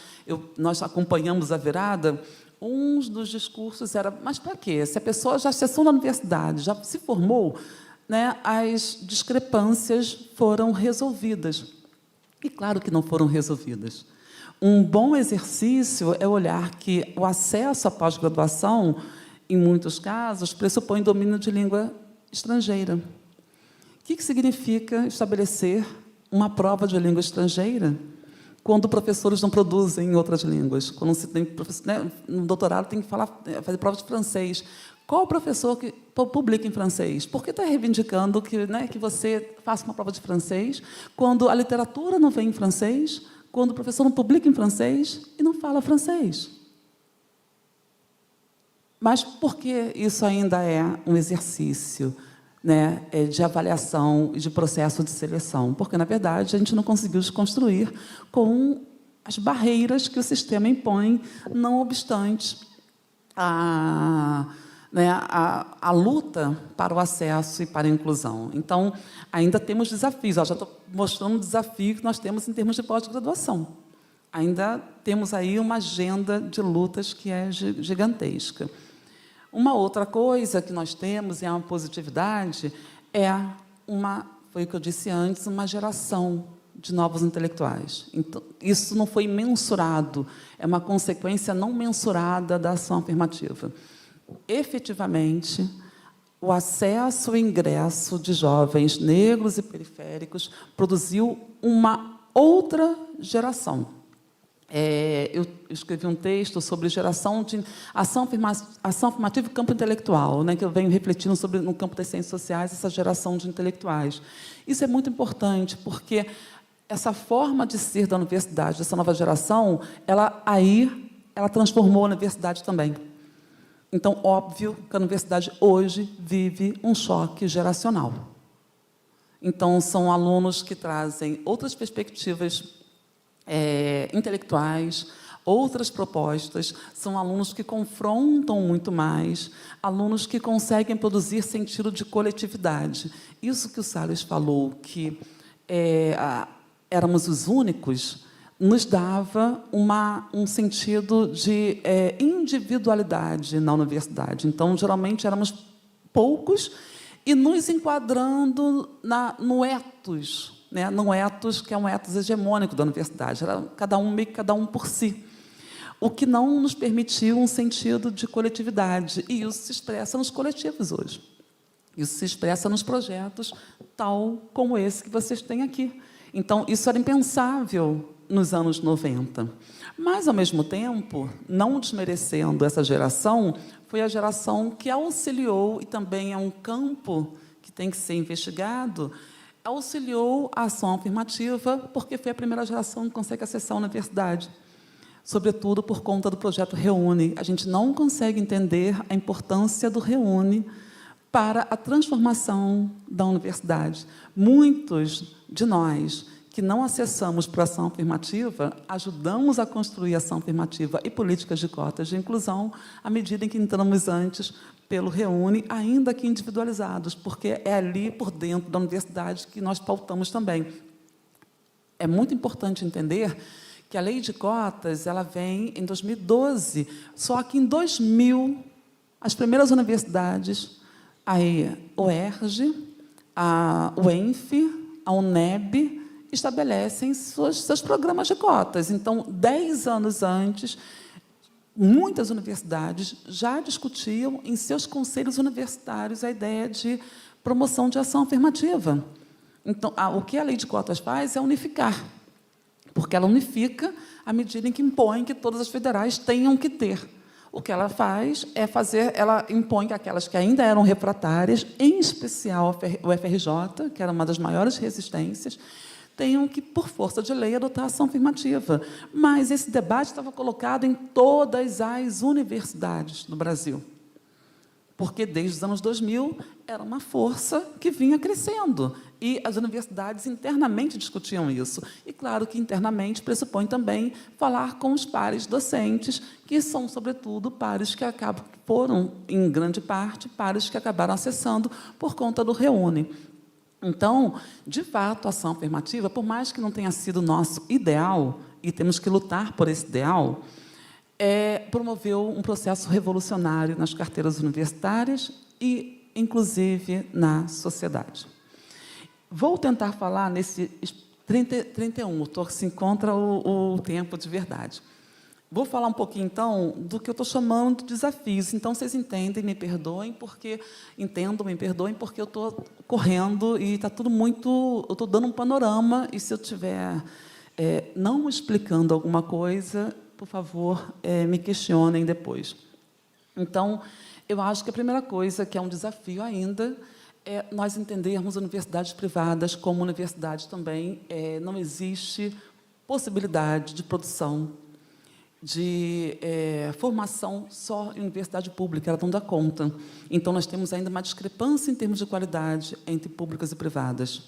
nós acompanhamos a virada, um dos discursos era: mas para quê? Se a pessoa já acessou na universidade, já se formou, as discrepâncias foram resolvidas. E claro que não foram resolvidas. Um bom exercício é olhar que o acesso à pós-graduação, em muitos casos, pressupõe domínio de língua estrangeira. O que significa estabelecer uma prova de língua estrangeira quando professores não produzem em outras línguas? Quando se tem no doutorado tem que fazer prova de francês. Qual professor que publica em francês? Por que está reivindicando que você faça uma prova de francês quando a literatura não vem em francês, quando o professor não publica em francês e não fala francês? Mas por que isso ainda é um exercício de avaliação e de processo de seleção? Porque, na verdade, a gente não conseguiu desconstruir com as barreiras que o sistema impõe, não obstante a luta para o acesso e para a inclusão. Então, ainda temos desafios. Já estou mostrando o desafio que nós temos em termos de pós-graduação. Ainda temos aí uma agenda de lutas que é gigantesca. Uma outra coisa que nós temos, e é uma positividade, foi o que eu disse antes, uma geração de novos intelectuais. Então, isso não foi mensurado, é uma consequência não mensurada da ação afirmativa. Efetivamente, o acesso e ingresso de jovens negros e periféricos produziu uma outra geração. Eu escrevi um texto sobre geração de ação afirmativa e campo intelectual, que eu venho refletindo sobre, no campo das ciências sociais, essa geração de intelectuais. Isso é muito importante, porque essa forma de ser da universidade, dessa nova geração, ela transformou a universidade também. Então, óbvio que a universidade hoje vive um choque geracional. Então, são alunos que trazem outras perspectivas intelectuais, outras propostas, são alunos que confrontam muito mais, alunos que conseguem produzir sentido de coletividade. Isso que o Salles falou, que éramos os únicos, nos dava um sentido de individualidade na universidade. Então, geralmente, éramos poucos e nos enquadrando no ethos, num ethos que é um ethos hegemônico da universidade. Era cada um por si. O que não nos permitiu um sentido de coletividade. E isso se expressa nos coletivos hoje. Isso se expressa nos projetos tal como esse que vocês têm aqui. Então, isso era impensável nos anos 90. Mas, ao mesmo tempo, não desmerecendo essa geração, foi a geração que auxiliou, e também é um campo que tem que ser investigado, auxiliou a ação afirmativa, porque foi a primeira geração que consegue acessar a universidade, sobretudo por conta do projeto Reúne. A gente não consegue entender a importância do Reúne para a transformação da universidade. Muitos de nós que não acessamos para a ação afirmativa, ajudamos a construir ação afirmativa e políticas de cotas de inclusão à medida em que entramos antes pelo Reúne, ainda que individualizados, porque é ali, por dentro da universidade, que nós pautamos também. É muito importante entender que a lei de cotas ela vem em 2012, só que em 2000, as primeiras universidades, a UERJ, a UENF, a UNEB, estabelecem seus programas de cotas. Então, 10 anos antes, muitas universidades já discutiam em seus conselhos universitários a ideia de promoção de ação afirmativa. Então, o que a lei de cotas faz é unificar, porque ela unifica à medida em que impõe que todas as federais tenham que ter. O que ela faz é ela impõe que aquelas que ainda eram refratárias, em especial o FRJ, que era uma das maiores resistências, tenham que, por força de lei, adotar ação afirmativa. Mas esse debate estava colocado em todas as universidades do Brasil, porque, desde os anos 2000, era uma força que vinha crescendo, e as universidades internamente discutiam isso. E, claro, que internamente pressupõe também falar com os pares docentes, que são, sobretudo, pares que foram, em grande parte, pares que acabaram acessando por conta do Reúne. Então, de fato, a ação afirmativa, por mais que não tenha sido o nosso ideal, e temos que lutar por esse ideal, promoveu um processo revolucionário nas carteiras universitárias e, inclusive, na sociedade. Vou tentar falar nesse 31, se encontra o tempo de verdade. Vou falar um pouquinho, então, do que eu estou chamando de desafios. Então, vocês entendem, me perdoem, porque eu estou correndo e está tudo muito... Eu estou dando um panorama, e se eu estiver não explicando alguma coisa, por favor, me questionem depois. Então, eu acho que a primeira coisa, que é um desafio ainda, é nós entendermos universidades privadas como universidades também. Não existe possibilidade de produção de formação só em universidade pública, ela não dá conta. Então, nós temos ainda uma discrepância em termos de qualidade entre públicas e privadas.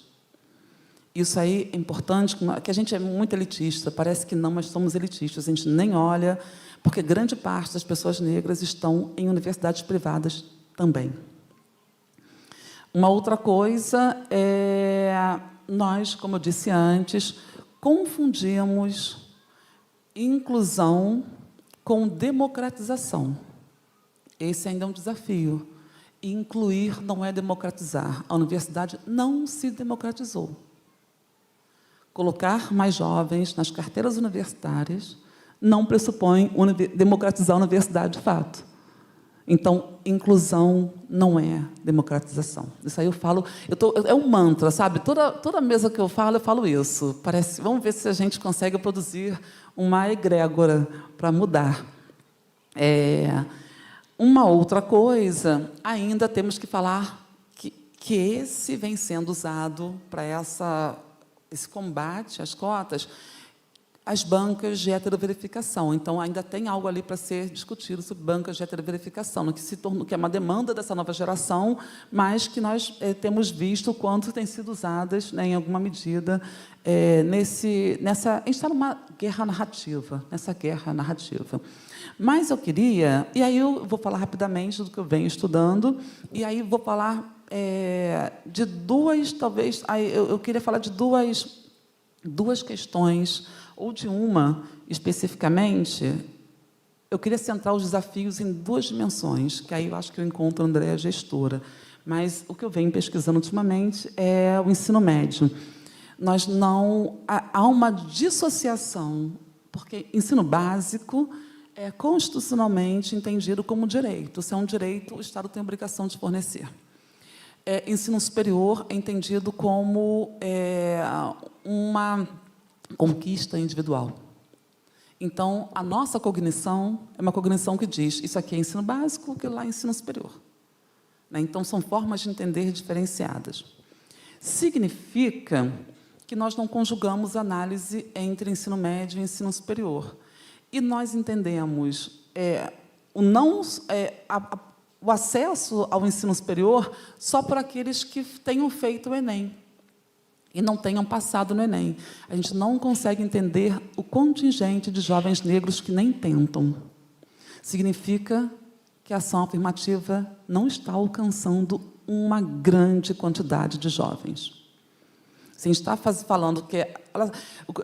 Isso aí é importante, que a gente é muito elitista, parece que não, mas somos elitistas, a gente nem olha, porque grande parte das pessoas negras estão em universidades privadas também. Uma outra coisa nós, como eu disse antes, confundimos inclusão com democratização. Esse ainda é um desafio. Incluir não é democratizar. A universidade não se democratizou. Colocar mais jovens nas carteiras universitárias não pressupõe democratizar a universidade de fato. Então, inclusão não é democratização. Isso aí eu falo... é um mantra, sabe? Toda mesa que eu falo isso. Vamos ver se a gente consegue produzir uma egrégora para mudar. Uma outra coisa, ainda temos que falar que esse vem sendo usado para esse combate às cotas, as bancas de heteroverificação. Então, ainda tem algo ali para ser discutido sobre bancas de heteroverificação, que é uma demanda dessa nova geração, mas que nós temos visto o quanto têm sido usadas, né, em alguma medida, a gente está numa guerra narrativa, Mas eu queria, e aí eu vou falar rapidamente do que eu venho estudando, e aí vou falar de duas, talvez, eu queria falar de duas questões, ou de uma, especificamente. Eu queria centrar os desafios em duas dimensões, que aí eu acho que eu encontro a Andréa gestora, mas o que eu venho pesquisando ultimamente é o ensino médio. Há uma dissociação, porque ensino básico é constitucionalmente entendido como direito. Se é um direito, o Estado tem a obrigação de fornecer. Ensino superior é entendido como uma conquista individual. Então, a nossa cognição é uma cognição que diz isso aqui é ensino básico, aquilo lá é ensino superior. Então, são formas de entender diferenciadas. Significa que nós não conjugamos análise entre ensino médio e ensino superior. E nós entendemos o acesso ao ensino superior só por aqueles que tenham feito o Enem. e não tenham passado no Enem. A gente não consegue entender o contingente de jovens negros que nem tentam. Significa que a ação afirmativa não está alcançando uma grande quantidade de jovens. Se a gente está falando que...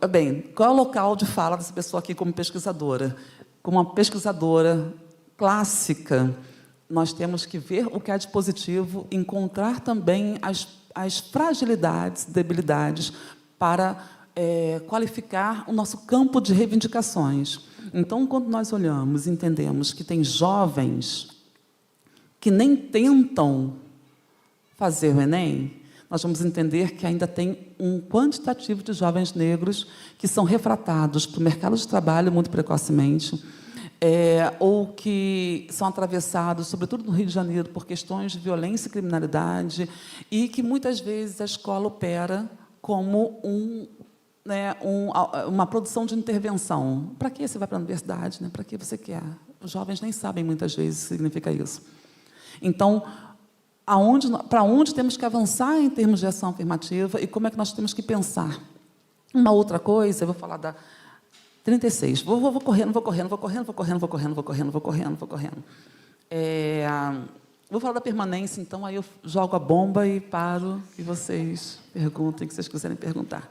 Bem, qual é o local de fala dessa pessoa aqui como pesquisadora? Como uma pesquisadora clássica, nós temos que ver o que há de positivo, encontrar também as fragilidades, debilidades, para qualificar o nosso campo de reivindicações. Então, quando nós olhamos e entendemos que tem jovens que nem tentam fazer o Enem, nós vamos entender que ainda tem um quantitativo de jovens negros que são refratados para o mercado de trabalho muito precocemente, ou que são atravessados, sobretudo no Rio de Janeiro, por questões de violência e criminalidade, e que, muitas vezes, a escola opera como uma produção de intervenção. Para que você vai para a universidade? Né? Para que você quer? Os jovens nem sabem, muitas vezes, o que significa isso. Então, para onde temos que avançar em termos de ação afirmativa e como é que nós temos que pensar? Uma outra coisa, eu vou falar da 36. Vou correndo. Vou falar da permanência, então, aí eu jogo a bomba e paro, e vocês perguntem o que vocês quiserem perguntar.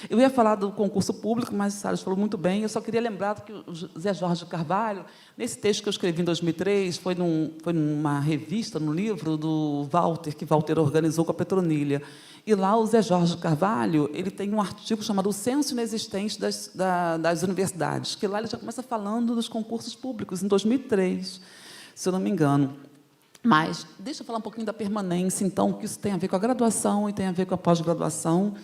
Eu ia falar do concurso público, mas o Salles falou muito bem. Eu só queria lembrar que o Zé Jorge Carvalho, nesse texto que eu escrevi em 2003, foi numa revista, num livro do Walter, que Walter organizou com a Petronilha. E lá o Zé Jorge Carvalho ele tem um artigo chamado O Censo Inexistente das Universidades, que lá ele já começa falando dos concursos públicos, em 2003, se eu não me engano. Mas deixa eu falar um pouquinho da permanência, então, que isso tem a ver com a graduação e tem a ver com a pós-graduação.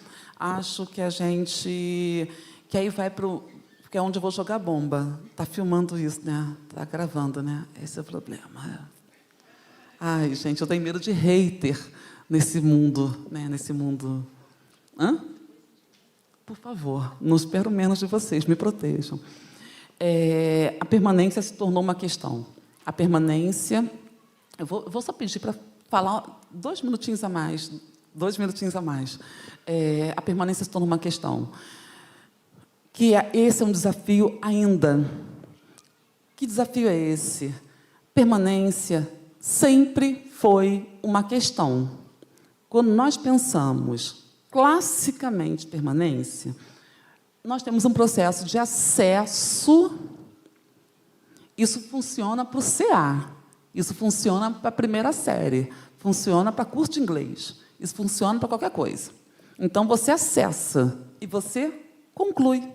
Acho que a gente... que aí vai para o... que é onde eu vou jogar a bomba. Está filmando isso, né? Está gravando, né? Esse é o problema. Ai, gente, eu tenho medo de hater nesse mundo, né? Nesse mundo... Hã? Por favor, não espero menos de vocês, me protejam. A permanência se tornou uma questão. A permanência... Eu vou só pedir para falar 2 minutinhos a mais. 2 minutinhos a mais. A permanência se torna uma questão. Esse é um desafio ainda. Que desafio é esse? Permanência sempre foi uma questão. Quando nós pensamos classicamente permanência, nós temos um processo de acesso. Isso funciona para o CA. Isso funciona para a primeira série. Funciona para curso de inglês. Isso funciona para qualquer coisa. Então, você acessa e você conclui.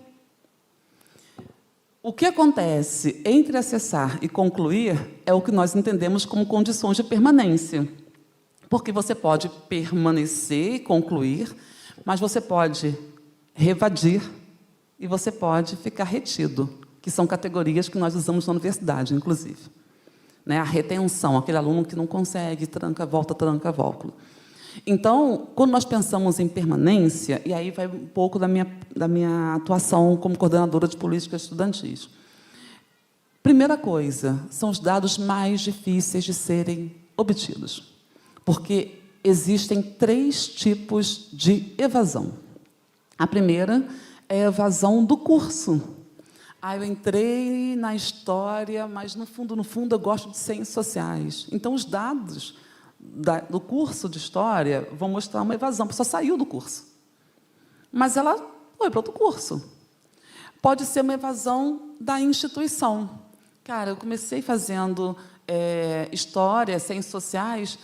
O que acontece entre acessar e concluir é o que nós entendemos como condições de permanência. Porque você pode permanecer e concluir, mas você pode revadir e você pode ficar retido, que são categorias que nós usamos na universidade, inclusive. A retenção, aquele aluno que não consegue, tranca, volta. Então, quando nós pensamos em permanência, e aí vai um pouco da minha atuação como coordenadora de políticas estudantis. Primeira coisa, são os dados mais difíceis de serem obtidos, porque existem 3 tipos de evasão. A primeira é a evasão do curso. Eu entrei na história, mas, no fundo, eu gosto de ciências sociais. Então, os dados do curso de História vão mostrar uma evasão. A pessoa saiu do curso, mas ela foi para outro curso. Pode ser uma evasão da instituição. Cara, eu comecei fazendo História, Ciências Sociais,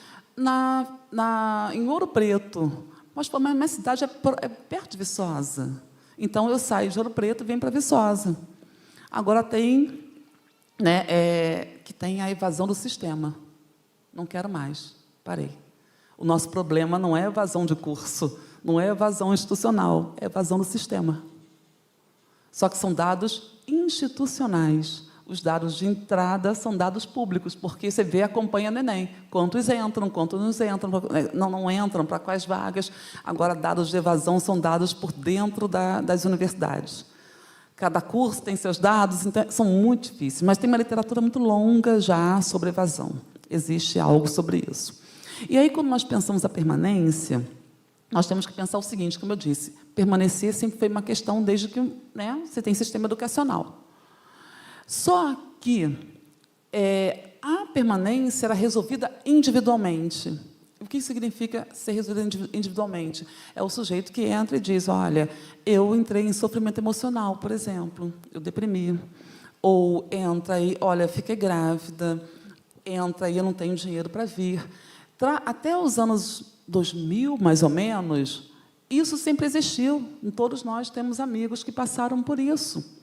em Ouro Preto. Mas minha cidade é perto de Viçosa. Então, eu saio de Ouro Preto e venho para Viçosa. Agora tem, que tem a evasão do sistema. Não quero mais, parei. O nosso problema não é evasão de curso, não é evasão institucional, é evasão do sistema. Só que são dados institucionais. Os dados de entrada são dados públicos, porque você vê, acompanha no Enem. Quantos entram, quantos não entram, para quais vagas. Agora, dados de evasão são dados por dentro das universidades. Cada curso tem seus dados, então, são muito difíceis, mas tem uma literatura muito longa já sobre evasão. Existe algo sobre isso. E aí, quando nós pensamos a permanência, nós temos que pensar o seguinte, como eu disse, permanecer sempre foi uma questão desde que, né, você tem sistema educacional. Só que a permanência era resolvida individualmente. O que significa ser resolvido individualmente? É o sujeito que entra e diz, olha, eu entrei em sofrimento emocional, por exemplo, eu deprimi. Ou entra aí, olha, fiquei grávida, entra aí, eu não tenho dinheiro para vir. Até os anos 2000, mais ou menos, isso sempre existiu. Todos nós temos amigos que passaram por isso.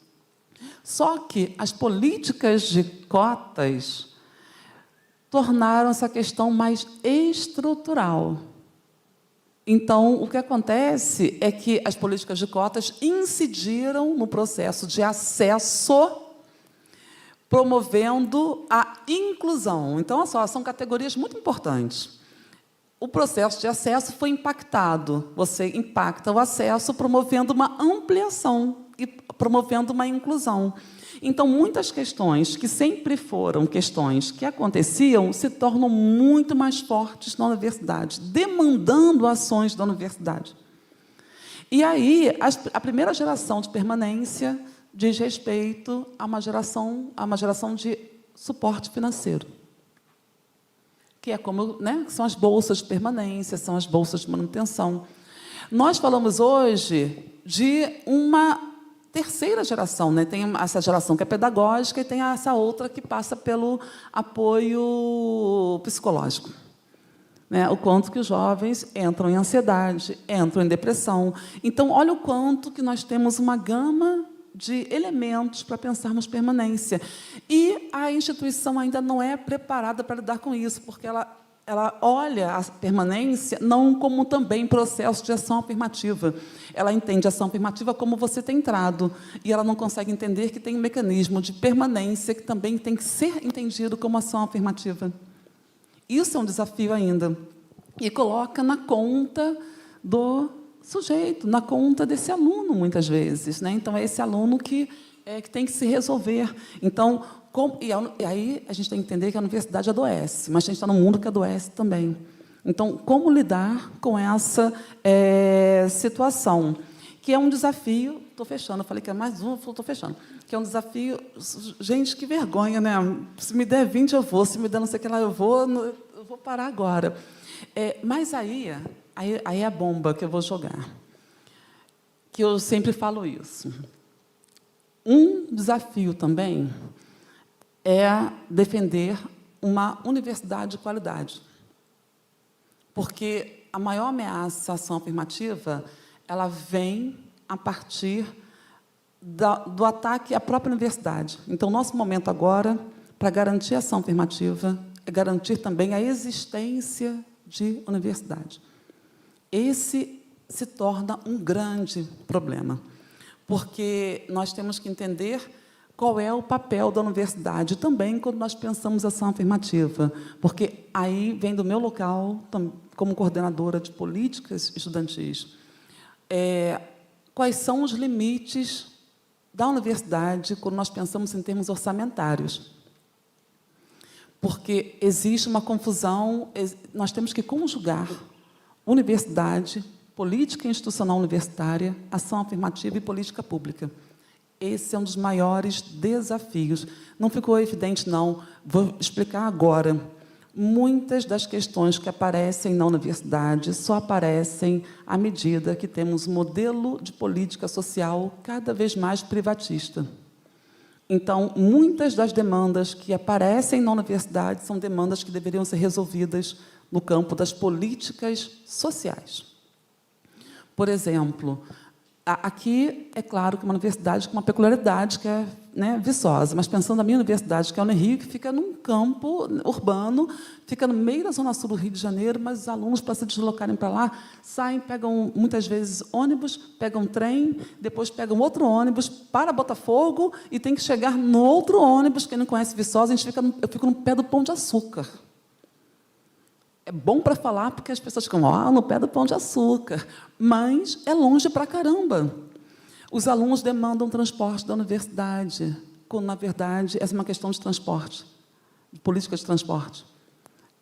Só que as políticas de cotas tornaram essa questão mais estrutural. Então, o que acontece é que as políticas de cotas incidiram no processo de acesso, promovendo a inclusão. Então, olha só, são categorias muito importantes. O processo de acesso foi impactado. Você impacta o acesso promovendo uma ampliação e promovendo uma inclusão. Então, muitas questões que sempre foram questões que aconteciam se tornam muito mais fortes na universidade, demandando ações da universidade. E aí, a primeira geração de permanência diz respeito a uma geração de suporte financeiro, que é como, né, são as bolsas de permanência, são as bolsas de manutenção. Nós falamos hoje de uma terceira geração, né? Tem essa geração que é pedagógica e tem essa outra que passa pelo apoio psicológico. Né? O quanto que os jovens entram em ansiedade, entram em depressão. Então, olha o quanto que nós temos uma gama de elementos para pensarmos permanência. E a instituição ainda não é preparada para lidar com isso, porque ela olha a permanência não como também processo de ação afirmativa. Ela entende a ação afirmativa como você ter entrado, e ela não consegue entender que tem um mecanismo de permanência que também tem que ser entendido como ação afirmativa. Isso é um desafio ainda. E coloca na conta do sujeito, na conta desse aluno, muitas vezes. Né? Então, é esse aluno que tem que se resolver. Então, e aí a gente tem que entender que a universidade adoece, mas a gente está num mundo que adoece também. Então, como lidar com essa situação? Que é um desafio... Estou fechando, eu falei que é mais um, estou fechando. Que é um desafio... Gente, que vergonha, né? Se me der 20, eu vou. Se me der não sei o que lá, eu vou parar agora. Mas aí é a bomba que eu vou jogar. Que eu sempre falo isso. Um desafio também é defender uma universidade de qualidade. Porque a maior ameaça à ação afirmativa, ela vem a partir do ataque à própria universidade. Então, nosso momento agora, para garantir a ação afirmativa, é garantir também a existência de universidade. Esse se torna um grande problema, porque nós temos que entender qual é o papel da universidade também quando nós pensamos ação afirmativa, porque aí vem do meu local, como coordenadora de políticas estudantis, quais são os limites da universidade quando nós pensamos em termos orçamentários. Porque existe uma confusão, nós temos que conjugar universidade, política institucional universitária, ação afirmativa e política pública. Esse é um dos maiores desafios. Não ficou evidente, não. Vou explicar agora. Muitas das questões que aparecem na universidade só aparecem à medida que temos um modelo de política social cada vez mais privatista. Então, muitas das demandas que aparecem na universidade são demandas que deveriam ser resolvidas no campo das políticas sociais. Por exemplo, aqui, é claro que uma universidade com uma peculiaridade que é, né, viçosa, mas pensando na minha universidade, que é a Unirio, que fica num campo urbano, fica no meio da zona sul do Rio de Janeiro, mas os alunos, para se deslocarem para lá, saem, pegam, muitas vezes, ônibus, pegam trem, depois pegam outro ônibus para Botafogo e tem que chegar no outro ônibus. Quem não conhece Viçosa, eu fico no pé do Pão de Açúcar. É bom para falar, porque as pessoas ficam no pé do Pão de Açúcar, mas é longe para caramba. Os alunos demandam transporte da universidade, quando, na verdade, essa é uma questão de transporte, de política de transporte.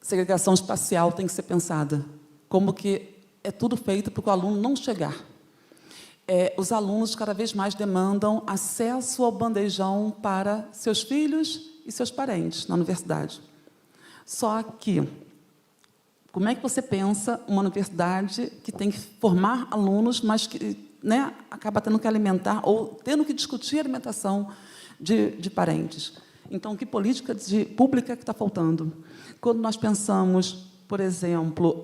Segregação espacial tem que ser pensada. Como que é tudo feito para o aluno não chegar. Os alunos cada vez mais demandam acesso ao bandejão para seus filhos e seus parentes na universidade. Só que, como é que você pensa uma universidade que tem que formar alunos, mas que, né, acaba tendo que alimentar ou tendo que discutir a alimentação de parentes? Então, que política pública que está faltando? Quando nós pensamos, por exemplo,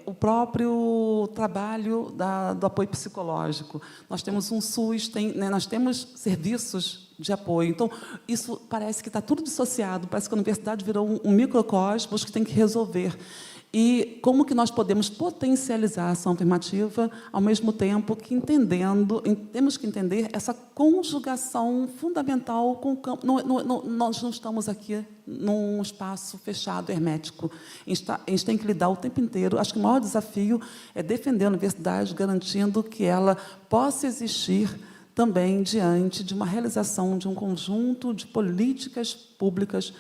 o próprio trabalho do apoio psicológico. Nós temos um SUS, nós temos serviços de apoio. Então, isso parece que está tudo dissociado, parece que a universidade virou um microcosmos que tem que resolver. E como que nós podemos potencializar a ação afirmativa, ao mesmo tempo que temos que entender essa conjugação fundamental com o campo. Nós não estamos aqui num espaço fechado, hermético. A gente tem que lidar o tempo inteiro. Acho que o maior desafio é defender a universidade, garantindo que ela possa existir também diante de uma realização de um conjunto de políticas públicas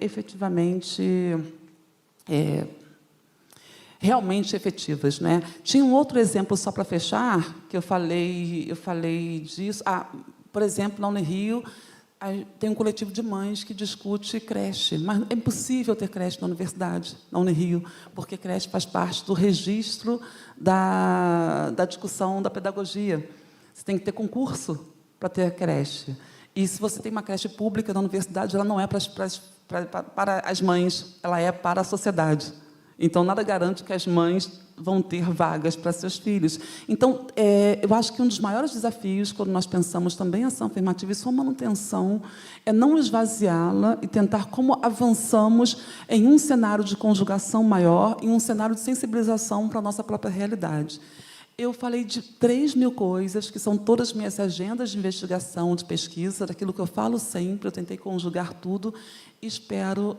efetivamente... realmente efetivas, né? Tinha um outro exemplo, só para fechar, que eu falei disso. Por exemplo, na Unirio, tem um coletivo de mães que discute creche, mas é impossível ter creche na universidade, na Unirio, porque creche faz parte do registro da discussão da pedagogia. Você tem que ter concurso para ter creche. E, se você tem uma creche pública na universidade, ela não é para as mães, ela é para a sociedade. Então, nada garante que as mães vão ter vagas para seus filhos. Então, eu acho que um dos maiores desafios, quando nós pensamos também em ação afirmativa e sua manutenção, é não esvaziá-la e tentar como avançamos em um cenário de conjugação maior, em um cenário de sensibilização para a nossa própria realidade. Eu falei de 3.000 coisas, que são todas minhas agendas de investigação, de pesquisa, daquilo que eu falo sempre, eu tentei conjugar tudo, e espero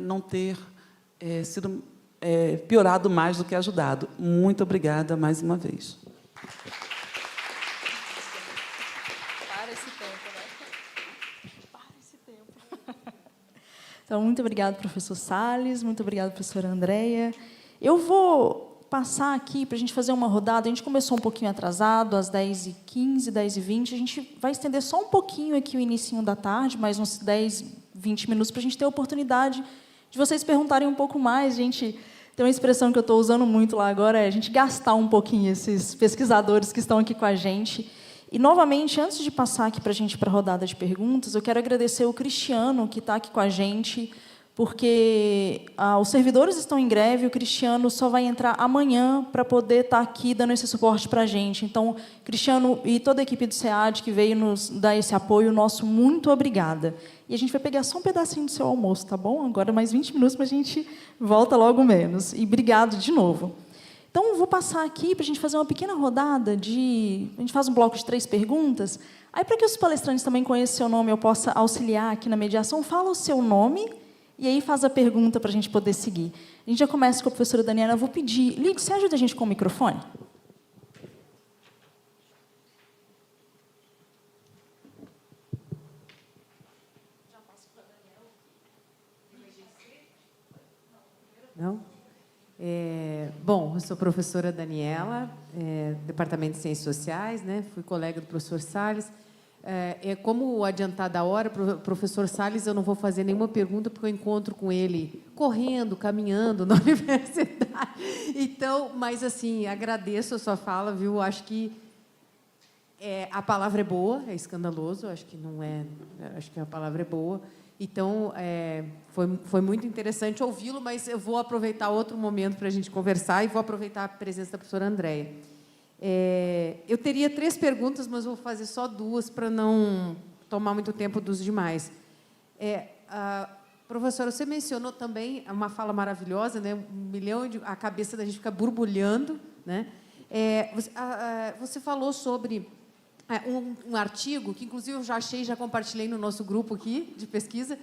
não ter sido piorado mais do que ajudado. Muito obrigada mais uma vez. Para esse tempo, né? Para esse tempo. Então, muito obrigada, professor Salles, muito obrigada, professora Andréia. Eu vou passar aqui para a gente fazer uma rodada. A gente começou um pouquinho atrasado, às 10h15, 10h20. A gente vai estender só um pouquinho aqui o inicinho da tarde, mais uns 10, 20 minutos, para a gente ter a oportunidade de vocês perguntarem um pouco mais. Gente, tem uma expressão que eu estou usando muito lá agora, é a gente gastar um pouquinho esses pesquisadores que estão aqui com a gente. E, novamente, antes de passar aqui para a gente para a rodada de perguntas, eu quero agradecer o Cristiano, que está aqui com a gente, porque os servidores estão em greve, o Cristiano só vai entrar amanhã para poder estar aqui dando esse suporte para a gente. Então, Cristiano e toda a equipe do SEAD que veio nos dar esse apoio, nosso muito obrigada. E a gente vai pegar só um pedacinho do seu almoço, tá bom? Agora mais 20 minutos, mas a gente volta logo menos. E obrigado de novo. Então, vou passar aqui para a gente fazer uma pequena rodada de... A gente faz um bloco de 3 perguntas. Aí, para que os palestrantes também conheçam seu nome, eu possa auxiliar aqui na mediação, fala o seu nome e aí faz a pergunta para a gente poder seguir. A gente já começa com a professora Daniela. Eu vou pedir... Lídio, você ajuda a gente com o microfone? Não? Bom, eu sou professora Daniela, Departamento de Ciências Sociais, né? Fui colega do professor Salles. Como adiantada a hora, professor Salles, eu não vou fazer nenhuma pergunta, porque eu encontro com ele correndo, caminhando na universidade. Então, mas, assim, agradeço a sua fala, viu? Acho que a palavra é boa, é escandaloso, acho que não é... Acho que a palavra é boa. Então, foi muito interessante ouvi-lo, mas eu vou aproveitar outro momento para a gente conversar e vou aproveitar a presença da professora Andréia. Eu teria 3 perguntas, mas vou fazer só 2 para não tomar muito tempo dos demais. Professora, você mencionou também uma fala maravilhosa, né? A cabeça da gente fica borbulhando, né? Você falou sobre um artigo, que inclusive eu já achei, já compartilhei no nosso grupo aqui de pesquisa.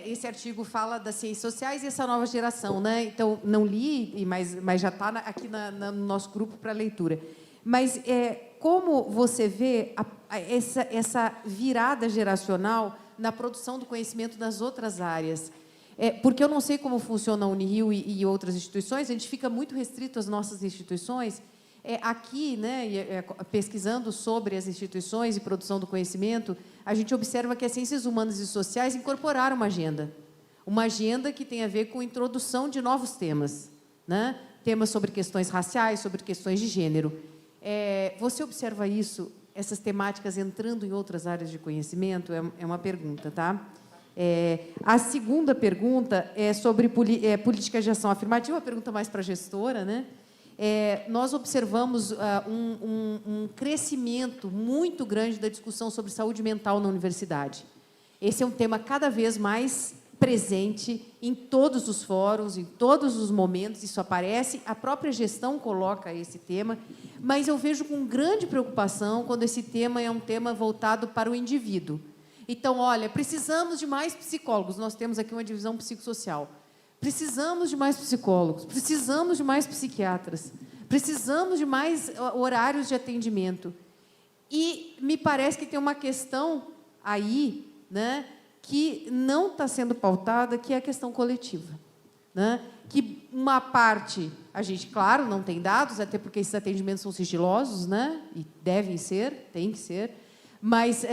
Esse artigo fala das ciências sociais e essa nova geração, né? Então, não li, mas já está aqui no nosso grupo para leitura. Mas como você vê essa virada geracional na produção do conhecimento das outras áreas? Porque eu não sei como funciona a Unirio e outras instituições, a gente fica muito restrito às nossas instituições. Aqui, né, pesquisando sobre as instituições e produção do conhecimento, a gente observa que as ciências humanas e sociais incorporaram uma agenda que tem a ver com a introdução de novos temas, né? Temas sobre questões raciais, sobre questões de gênero. Você observa isso, essas temáticas entrando em outras áreas de conhecimento? É uma pergunta, tá? A segunda pergunta é sobre política de ação afirmativa, uma pergunta mais para a gestora, né? Nós observamos um crescimento muito grande da discussão sobre saúde mental na universidade. Esse é um tema cada vez mais presente em todos os fóruns, em todos os momentos, isso aparece, a própria gestão coloca esse tema, mas eu vejo com grande preocupação quando esse tema é um tema voltado para o indivíduo. Então, olha, precisamos de mais psicólogos, nós temos aqui uma divisão psicossocial. Precisamos de mais psicólogos, precisamos de mais psiquiatras, precisamos de mais horários de atendimento. E me parece que tem uma questão aí, né, que não está sendo pautada, que é a questão coletiva, né? Que uma parte, a gente, claro, não tem dados, até porque esses atendimentos são sigilosos, né? E devem ser, tem que ser, mas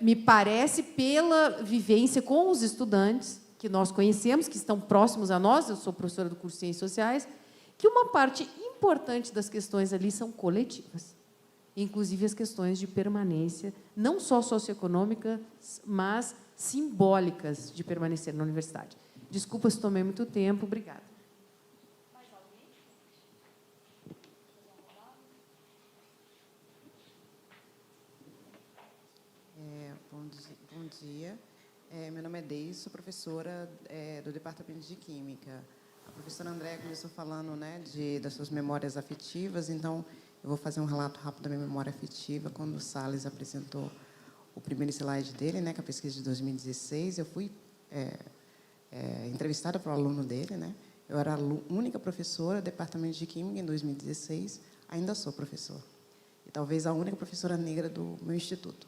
me parece, pela vivência com os estudantes, que nós conhecemos, que estão próximos a nós, eu sou professora do curso de Ciências Sociais, que uma parte importante das questões ali são coletivas, inclusive as questões de permanência, não só socioeconômicas, mas simbólicas de permanecer na universidade. Desculpa se tomei muito tempo, obrigada. Mais alguém? Bom dia. Meu nome é Deise, sou professora do Departamento de Química. A professora Andréa começou falando, né, das suas memórias afetivas, então eu vou fazer um relato rápido da minha memória afetiva. Quando o Salles apresentou o primeiro slide dele, né, com a pesquisa de 2016, eu fui entrevistada pelo aluno dele, né? Eu era a única professora do Departamento de Química em 2016, ainda sou professora. E talvez a única professora negra do meu instituto.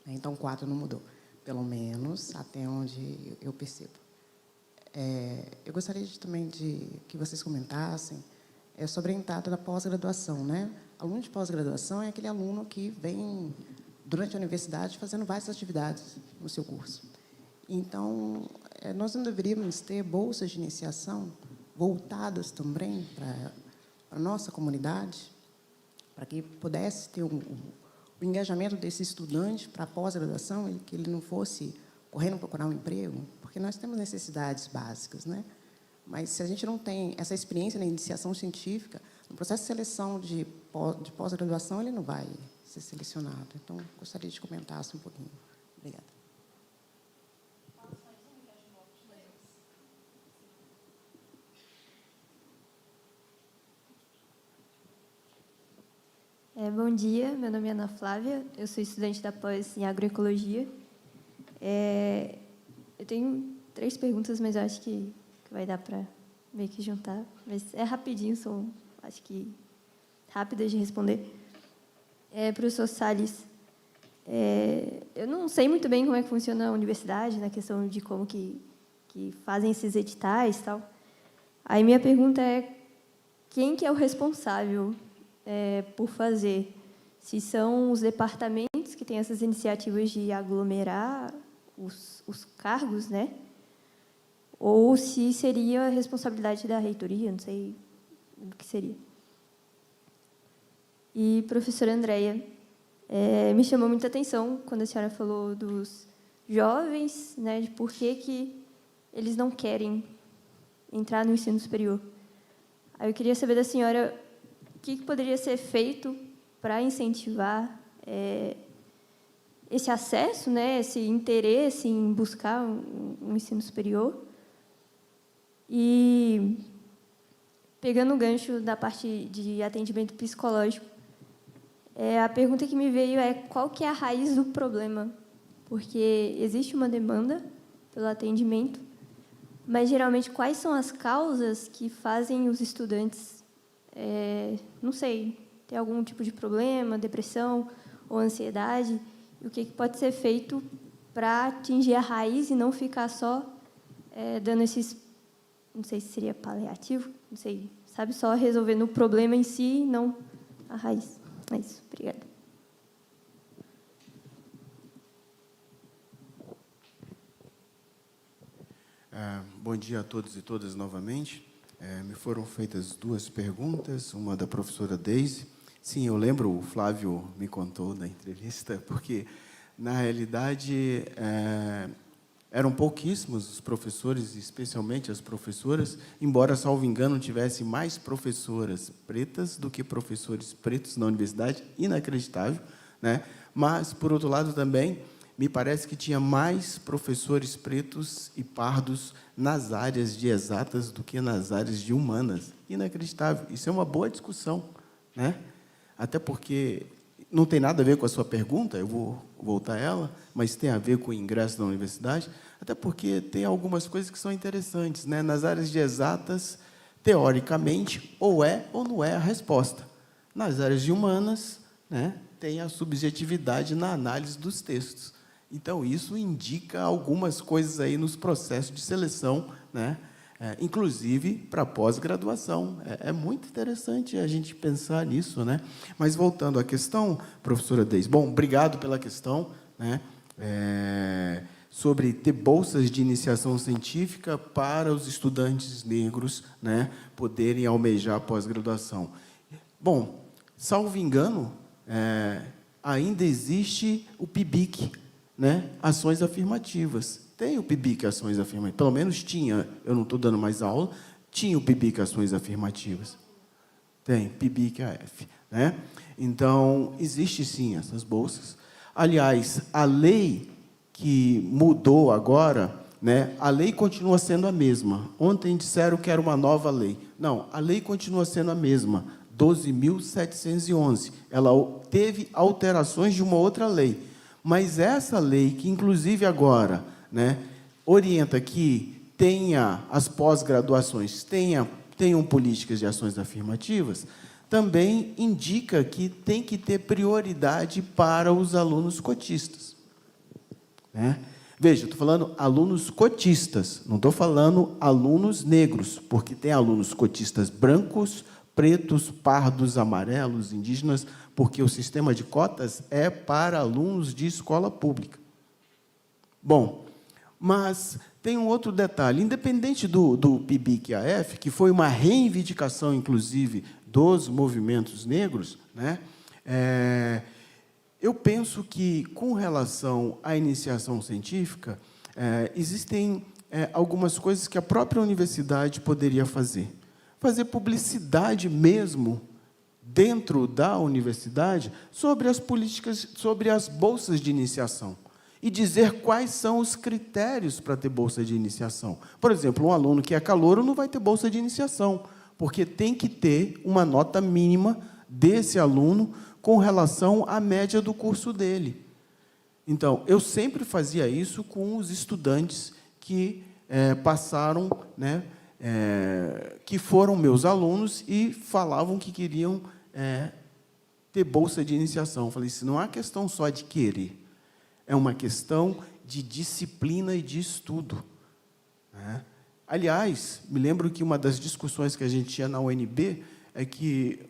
Então, o quadro não mudou, pelo menos até onde eu percebo. Eu gostaria também de que vocês comentassem sobre a entrada da pós-graduação, né? Aluno de pós-graduação é aquele aluno que vem, durante a universidade, fazendo várias atividades no seu curso. Então, nós não deveríamos ter bolsas de iniciação voltadas também para a nossa comunidade, para que pudesse ter o engajamento desse estudante para a pós-graduação, que ele não fosse correndo procurar um emprego, porque nós temos necessidades básicas, né? Mas, se a gente não tem essa experiência na iniciação científica, no processo de seleção de pós-graduação, ele não vai ser selecionado. Então, gostaria de comentar um pouquinho. Obrigada. Bom dia, meu nome é Ana Flávia, eu sou estudante da pós em agroecologia. Eu tenho 3 perguntas, mas eu acho que vai dar para meio que juntar. Mas é rapidinho, são, acho que, rápidas de responder. Professor Salles, eu não sei muito bem como é que funciona a universidade, na questão de como que fazem esses editais e tal. Aí minha pergunta é, quem que é o responsável por fazer? Se são os departamentos que têm essas iniciativas de aglomerar os cargos, né? Ou se seria a responsabilidade da reitoria, não sei o que seria. E, professora Andréia, me chamou muita atenção quando a senhora falou dos jovens, né, de por que eles não querem entrar no ensino superior. Aí eu queria saber da senhora o que poderia ser feito para incentivar esse acesso, né, esse interesse em buscar um ensino superior. E, pegando o gancho da parte de atendimento psicológico, a pergunta que me veio é qual que é a raiz do problema? Porque existe uma demanda pelo atendimento, mas, geralmente, quais são as causas que fazem os estudantes, não sei, ter algum tipo de problema, depressão ou ansiedade? E o que pode ser feito para atingir a raiz e não ficar só dando esses, não sei se seria paliativo, não sei, sabe, só resolvendo o problema em si, não a raiz. É isso, obrigada. Bom dia a todos e todas novamente. Me foram feitas 2 perguntas, uma da professora Deise. Sim, eu lembro, o Flávio me contou na entrevista, porque, na realidade, eram pouquíssimos os professores, especialmente as professoras, embora, salvo engano, tivesse mais professoras pretas do que professores pretos na universidade, inacreditável, né? Mas, por outro lado, também, me parece que tinha mais professores pretos e pardos nas áreas de exatas do que nas áreas de humanas. Inacreditável. Isso é uma boa discussão, né? Até porque não tem nada a ver com a sua pergunta, eu vou voltar a ela, mas tem a ver com o ingresso na universidade, até porque tem algumas coisas que são interessantes, né? Nas áreas de exatas, teoricamente, ou é ou não é a resposta. Nas áreas de humanas, né, tem a subjetividade na análise dos textos. Então, isso indica algumas coisas aí nos processos de seleção, né? Inclusive para pós-graduação. É muito interessante a gente pensar nisso, né? Mas, voltando à questão, professora Deise, bom, obrigado pela questão, né? Sobre ter bolsas de iniciação científica para os estudantes negros, né, poderem almejar a pós-graduação. Bom, salvo engano, ainda existe o PIBIC, né, ações afirmativas. Tem o PIBIC ações afirmativas, pelo menos tinha, eu não estou dando mais aula, tinha o PIBIC ações afirmativas. Tem, PIBIC AF, né? Então, existe sim essas bolsas. Aliás, a lei que mudou agora, né, a lei continua sendo a mesma. Ontem disseram que era uma nova lei. Não, a lei continua sendo a mesma, 12.711. Ela teve alterações de uma outra lei. Mas essa lei, que inclusive agora, né, orienta que tenha as pós-graduações, tenham políticas de ações afirmativas, também indica que tem que ter prioridade para os alunos cotistas, né? Veja, eu estou falando alunos cotistas, não estou falando alunos negros, porque tem alunos cotistas brancos, pretos, pardos, amarelos, indígenas, porque o sistema de cotas é para alunos de escola pública. Bom, mas tem um outro detalhe. Independente do PIBIC-AF, que foi uma reivindicação, inclusive, dos movimentos negros, né, eu penso que, com relação à iniciação científica, existem algumas coisas que a própria universidade poderia fazer. Fazer publicidade mesmo, dentro da universidade, sobre as políticas, sobre as bolsas de iniciação, e dizer quais são os critérios para ter bolsa de iniciação. Por exemplo, um aluno que é calouro não vai ter bolsa de iniciação, porque tem que ter uma nota mínima desse aluno com relação à média do curso dele. Então, eu sempre fazia isso com os estudantes que passaram, né, que foram meus alunos e falavam que queriam ter bolsa de iniciação. Eu falei, isso não é uma questão só de querer, é uma questão de disciplina e de estudo, né? Aliás, me lembro que uma das discussões que a gente tinha na UNB é que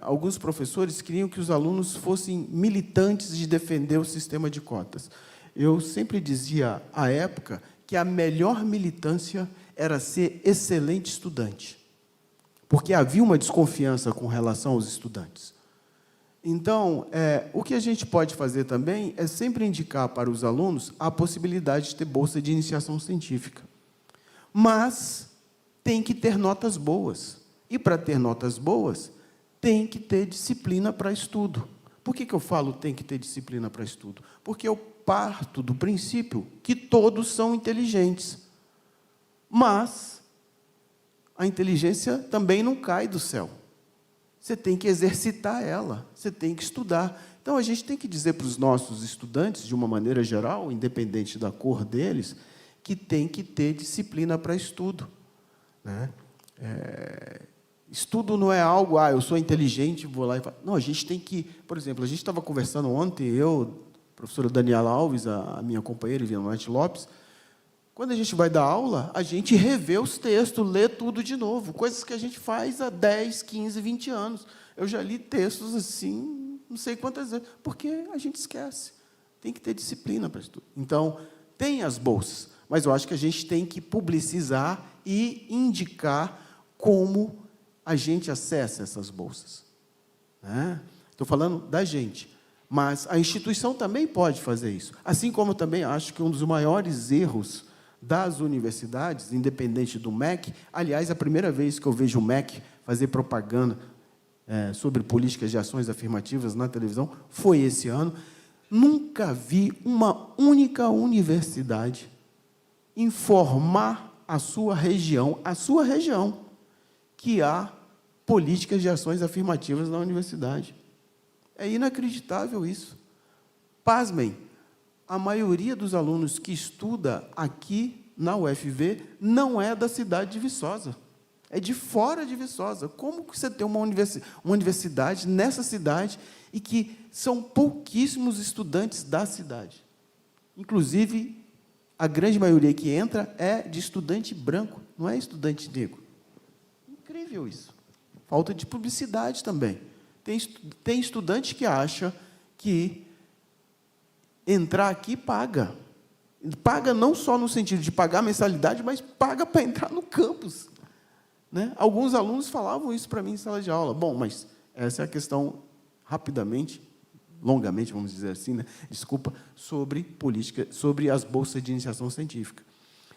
alguns professores queriam que os alunos fossem militantes de defender o sistema de cotas. Eu sempre dizia, à época, que a melhor militância era ser excelente estudante, porque havia uma desconfiança com relação aos estudantes. Então, o que a gente pode fazer também é sempre indicar para os alunos a possibilidade de ter bolsa de iniciação científica. Mas tem que ter notas boas. E, para ter notas boas, tem que ter disciplina para estudo. Por que eu falo tem que ter disciplina para estudo? Porque eu parto do princípio que todos são inteligentes. Mas a inteligência também não cai do céu. Você tem que exercitar ela, você tem que estudar. Então, a gente tem que dizer para os nossos estudantes, de uma maneira geral, independente da cor deles, que tem que ter disciplina para estudo, né? Estudo não é algo, eu sou inteligente, vou lá e faço. Não, a gente tem que... Por exemplo, a gente estava conversando ontem, eu, a professora Daniela Alves, a minha companheira, Viviane Lopes, Quando a gente vai dar aula, a gente revê os textos, lê tudo de novo, coisas que a gente faz há 10, 15, 20 anos. Eu já li textos assim, não sei quantas vezes, porque a gente esquece. Tem que ter disciplina para estudar. Então, tem as bolsas, mas eu acho que a gente tem que publicizar e indicar como a gente acessa essas bolsas. Estou falando da gente. Mas a instituição também pode fazer isso. Assim como eu também acho que um dos maiores erros das universidades, independente do MEC, aliás, a primeira vez que eu vejo o MEC fazer propaganda sobre políticas de ações afirmativas na televisão foi esse ano. Nunca vi uma única universidade informar a sua região, que há políticas de ações afirmativas na universidade. É inacreditável isso. Pasmem, a maioria dos alunos que estuda aqui na UFV não é da cidade de Viçosa, é de fora de Viçosa. Como que você tem uma universidade nessa cidade e que são pouquíssimos estudantes da cidade? Inclusive, a grande maioria que entra é de estudante branco, não é estudante negro. Incrível isso. Falta de publicidade também. Tem estudante que acha que entrar aqui paga. Paga não só no sentido de pagar a mensalidade, mas paga para entrar no campus. Alguns alunos falavam isso para mim em sala de aula. Bom, mas essa é a questão, rapidamente, longamente, vamos dizer assim, desculpa, sobre política, sobre as bolsas de iniciação científica.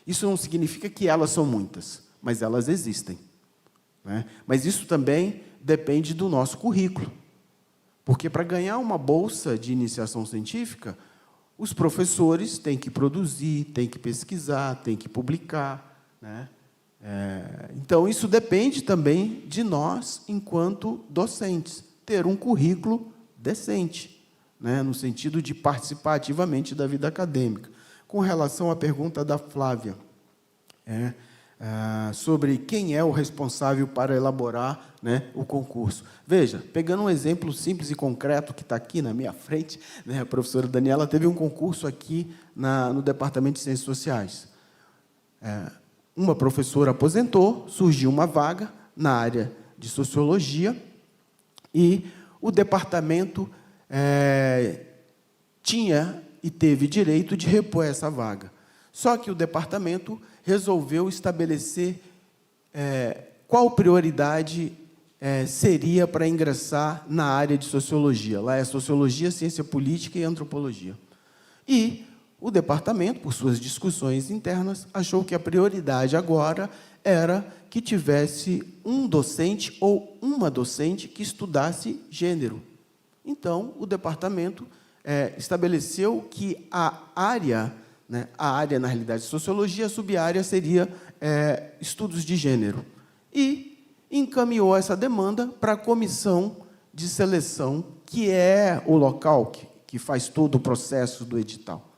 Isso não significa que elas são muitas, mas elas existem. Mas isso também depende do nosso currículo. Porque, para ganhar uma bolsa de iniciação científica, os professores têm que produzir, têm que pesquisar, têm que publicar. Então, isso depende também de nós, enquanto docentes, ter um currículo decente, no sentido de participar ativamente da vida acadêmica. Com relação à pergunta da Flávia, sobre quem é o responsável para elaborar o concurso. Veja, pegando um exemplo simples e concreto que está aqui na minha frente, a professora Daniela teve um concurso aqui no Departamento de Ciências Sociais. Uma professora aposentou, surgiu uma vaga na área de Sociologia e o departamento tinha e teve direito de repor essa vaga. Só que o departamento resolveu estabelecer qual prioridade seria para ingressar na área de Sociologia. Lá é Sociologia, Ciência Política e Antropologia. E o departamento, por suas discussões internas, achou que a prioridade agora era que tivesse um docente ou uma docente que estudasse gênero. Então, o departamento estabeleceu que a área, na realidade, de Sociologia, a sub-área seria estudos de gênero. E encaminhou essa demanda para a comissão de seleção, que é o local que faz todo o processo do edital.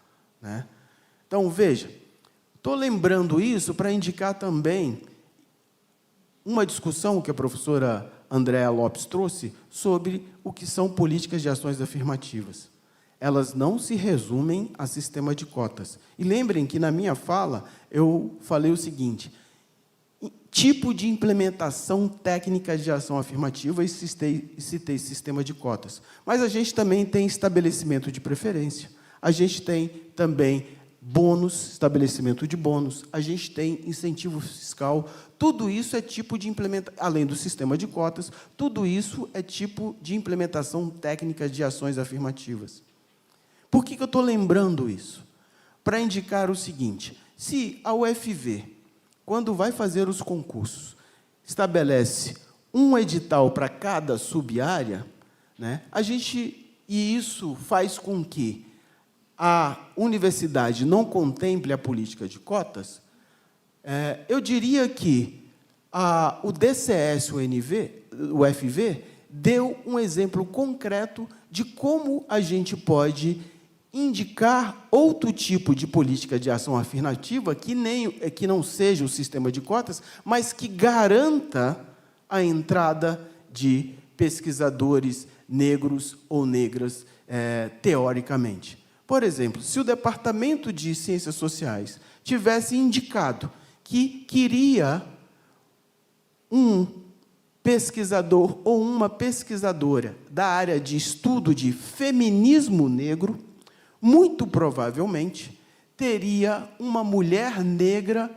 Então, veja, estou lembrando isso para indicar também uma discussão que a professora Andréa Lopes trouxe sobre o que são políticas de ações afirmativas. Elas não se resumem a sistema de cotas. E lembrem que, na minha fala, eu falei o seguinte: tipo de implementação técnica de ação afirmativa, e citei sistema de cotas. Mas a gente também tem estabelecimento de preferência, a gente tem também bônus, estabelecimento de bônus, a gente tem incentivo fiscal, tudo isso é tipo de implementação, além do sistema de cotas, tudo isso é tipo de implementação técnica de ações afirmativas. Por que eu estou lembrando isso? Para indicar o seguinte: se a UFV, quando vai fazer os concursos, estabelece um edital para cada sub-área, e isso faz com que a universidade não contemple a política de cotas, eu diria que o DCS, o UFV, deu um exemplo concreto de como a gente pode indicar outro tipo de política de ação afirmativa que não seja o sistema de cotas, mas que garanta a entrada de pesquisadores negros ou negras, teoricamente. Por exemplo, se o Departamento de Ciências Sociais tivesse indicado que queria um pesquisador ou uma pesquisadora da área de estudo de feminismo negro, muito provavelmente teria uma mulher negra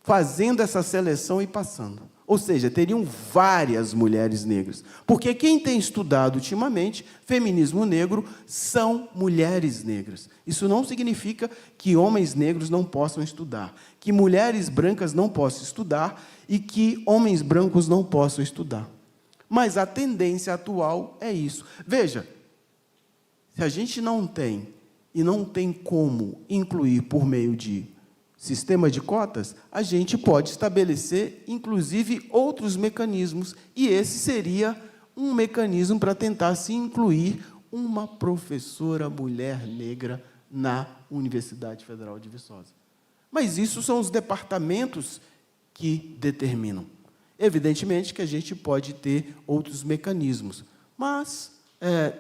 fazendo essa seleção e passando. Ou seja, teriam várias mulheres negras. Porque quem tem estudado ultimamente feminismo negro são mulheres negras. Isso não significa que homens negros não possam estudar, que mulheres brancas não possam estudar e que homens brancos não possam estudar. Mas a tendência atual é isso. Veja, se a gente não tem e não tem como incluir por meio de sistema de cotas, a gente pode estabelecer, inclusive, outros mecanismos, e esse seria um mecanismo para tentar se incluir uma professora mulher negra na Universidade Federal de Viçosa. Mas isso são os departamentos que determinam. Evidentemente que a gente pode ter outros mecanismos, mas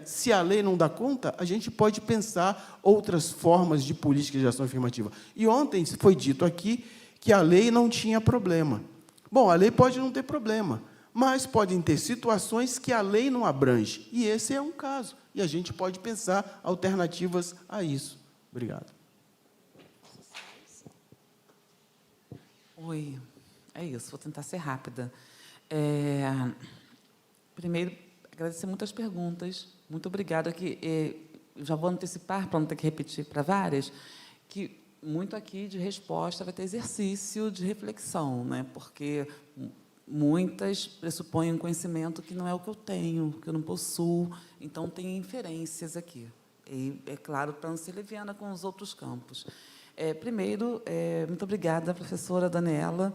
se a lei não dá conta, a gente pode pensar outras formas de política de ação afirmativa. E ontem foi dito aqui que a lei não tinha problema. Bom, a lei pode não ter problema, mas podem ter situações que a lei não abrange, e esse é um caso, e a gente pode pensar alternativas a isso. Obrigado. Oi, é isso, vou tentar ser rápida. Primeiro, agradecer muitas perguntas. Muito obrigada. Já vou antecipar, para não ter que repetir para várias, que muito aqui de resposta vai ter exercício de reflexão, né? Porque muitas pressupõem um conhecimento que não é o que eu tenho, que eu não possuo, então tem inferências aqui. E, é claro, para não ser leviana com os outros campos. Primeiro, muito obrigada, professora Daniela.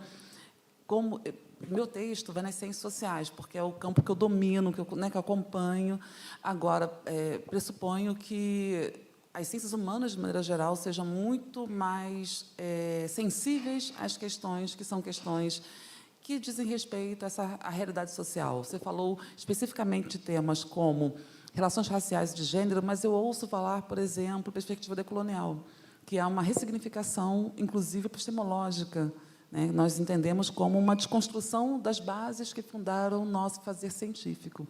Meu texto vai nas ciências sociais, porque é o campo que eu domino, que eu acompanho. Agora, pressuponho que as ciências humanas, de maneira geral, sejam muito mais sensíveis às questões que são questões que dizem respeito à realidade social. Você falou especificamente de temas como relações raciais e de gênero, mas eu ouço falar, por exemplo, perspectiva decolonial, que é uma ressignificação, inclusive, epistemológica, né? Nós entendemos como uma desconstrução das bases que fundaram o nosso fazer científico.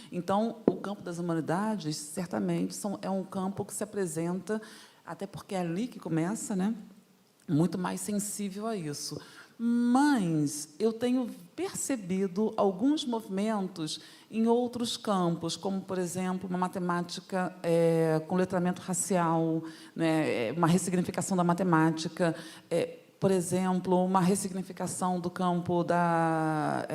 Então, o campo das humanidades, certamente, é um campo que se apresenta, até porque é ali que começa, né? Muito mais sensível a isso. Mas eu tenho percebido alguns movimentos em outros campos, como, por exemplo, uma matemática com letramento racial, né? Uma ressignificação da matemática, por exemplo, uma ressignificação do campo da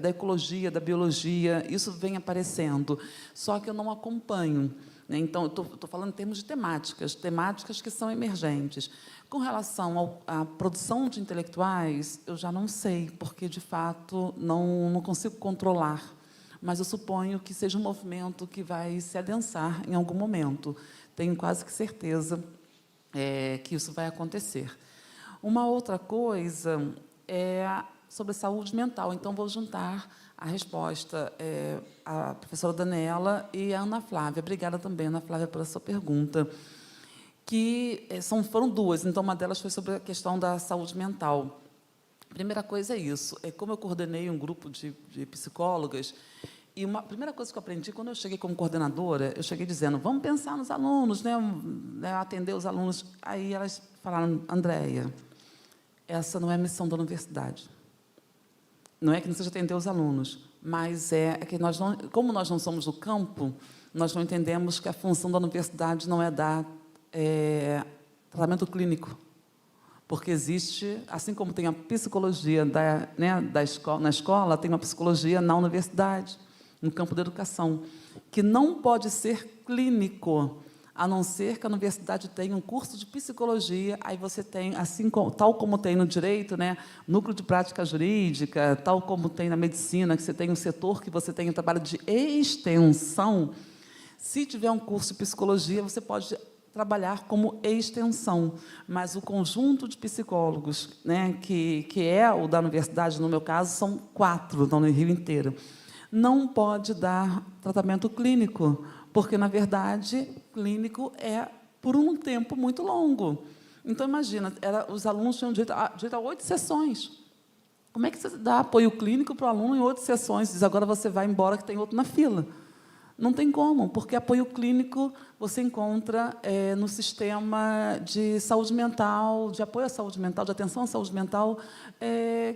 ecologia, da biologia. Isso vem aparecendo, só que eu não acompanho, né? Então, estou falando em termos de temáticas que são emergentes. Com relação à produção de intelectuais, eu já não sei, porque, de fato, não consigo controlar, mas eu suponho que seja um movimento que vai se adensar em algum momento. Tenho quase que certeza que isso vai acontecer. Uma outra coisa é sobre a saúde mental. Então, vou juntar a resposta à professora Daniela e à Ana Flávia. Obrigada também, Ana Flávia, pela sua pergunta. Foram duas, então uma delas foi sobre a questão da saúde mental. A primeira coisa é isso, como eu coordenei um grupo de psicólogas, e a primeira coisa que eu aprendi, quando eu cheguei como coordenadora, eu cheguei dizendo, vamos pensar nos alunos, né, atender os alunos. Aí elas falaram, Andréia, essa não é a missão da universidade. Não é que não seja atender os alunos, mas que como nós não somos do campo, nós não entendemos que a função da universidade não é dar tratamento clínico, porque existe, assim como tem a psicologia na escola, tem uma psicologia na universidade, no campo da educação, que não pode ser clínico, a não ser que a universidade tenha um curso de psicologia, aí você tem, tal como tem no direito, né, núcleo de prática jurídica, tal como tem na medicina, que você tem um setor que você tem um trabalho de extensão. Se tiver um curso de psicologia, você pode trabalhar como extensão, mas o conjunto de psicólogos, né, que é o da universidade, no meu caso, são 4 no Rio inteiro, não pode dar tratamento clínico, porque, na verdade, clínico é por um tempo muito longo. Então, imagina, os alunos tinham direito a 8 sessões. Como é que você dá apoio clínico para o aluno em 8 sessões? Diz, agora você vai embora que tem outro na fila. Não tem como, porque apoio clínico você encontra no sistema de saúde mental, de apoio à saúde mental, de atenção à saúde mental,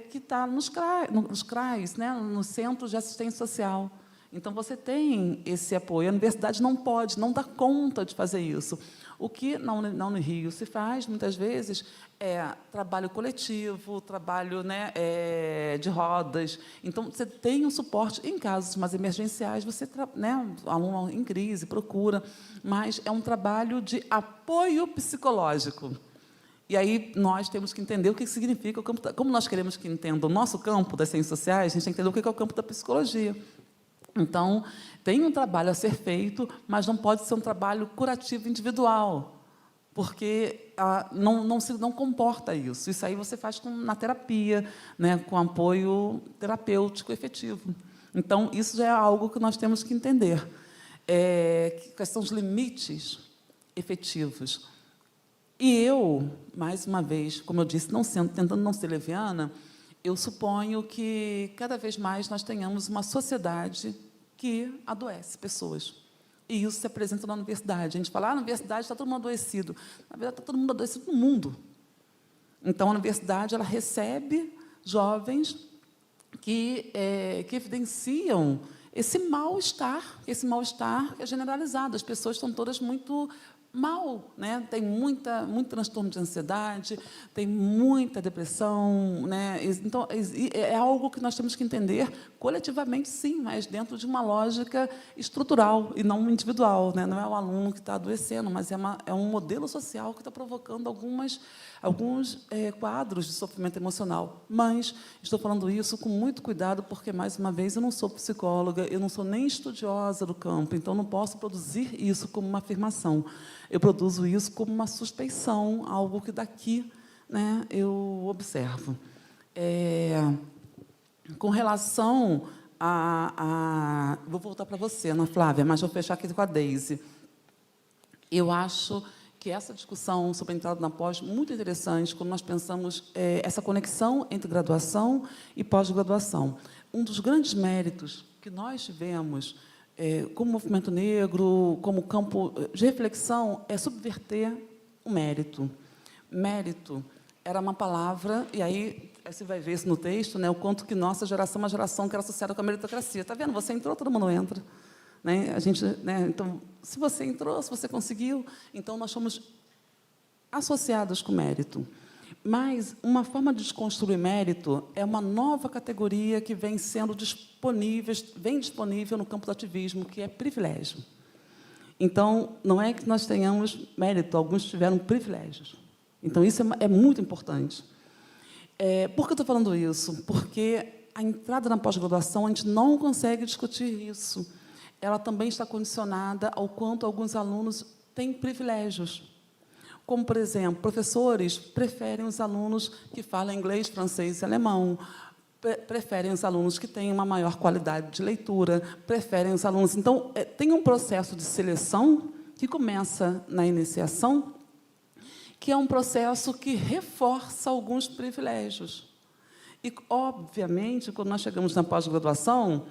que está nos CRAs, né, nos Centros de Assistência Social. Então, você tem esse apoio. A universidade não pode, não dá conta de fazer isso. O que na Unirio se faz, muitas vezes, é trabalho coletivo, trabalho, né, de rodas. Então, você tem um suporte em casos mais emergenciais, você, né, o aluno em crise procura, mas é um trabalho de apoio psicológico. E aí nós temos que entender o que significa o campo. Como nós queremos que entenda o nosso campo das ciências sociais, a gente tem que entender o que é o campo da psicologia. Então, tem um trabalho a ser feito, mas não pode ser um trabalho curativo individual, porque não comporta isso. Isso aí você faz na terapia, né, com apoio terapêutico efetivo. Então, isso já é algo que nós temos que entender. Quais são os limites efetivos. E eu, mais uma vez, como eu disse, tentando não ser leviana, eu suponho que, cada vez mais, nós tenhamos uma sociedade que adoece pessoas. E isso se apresenta na universidade. A gente fala, na universidade está todo mundo adoecido. Na verdade, está todo mundo adoecido no mundo. Então, a universidade ela recebe jovens que evidenciam esse mal-estar é generalizado. As pessoas estão todas muito mal, né? Tem muito transtorno de ansiedade, tem muita depressão, né? Então, é algo que nós temos que entender coletivamente, sim, mas dentro de uma lógica estrutural e não individual, né? Não é o aluno que está adoecendo, mas é um modelo social que está provocando alguns quadros de sofrimento emocional. Mas estou falando isso com muito cuidado, porque, mais uma vez, eu não sou psicóloga, eu não sou nem estudiosa do campo, então não posso produzir isso como uma afirmação. Eu produzo isso como uma suspeição, algo que daqui, né, eu observo. Com relação vou voltar para você, Ana Flávia, mas vou fechar aqui com a Deise. Eu acho que essa discussão sobre a entrada na pós é muito interessante quando nós pensamos essa conexão entre graduação e pós-graduação. Um dos grandes méritos que nós tivemos como movimento negro, como campo de reflexão, é subverter o mérito. Mérito era uma palavra, e aí você vai ver isso no texto, né, o quanto que nossa geração é uma geração que era associada com a meritocracia. Está vendo? Você entrou, todo mundo entra. Né? A gente, né, então, se você entrou, se você conseguiu, então nós somos associados com mérito. Mas uma forma de desconstruir mérito é uma nova categoria que vem disponível no campo do ativismo, que é privilégio. Então, não é que nós tenhamos mérito, alguns tiveram privilégios. Então, isso é muito importante. Por que eu estou falando isso? Porque a entrada na pós-graduação, a gente não consegue discutir isso. Ela também está condicionada ao quanto alguns alunos têm privilégios. Como, por exemplo, professores preferem os alunos que falam inglês, francês e alemão, preferem os alunos que têm uma maior qualidade de leitura, preferem os alunos... Então, tem um processo de seleção que começa na iniciação, que é um processo que reforça alguns privilégios. E, obviamente, quando nós chegamos na pós-graduação,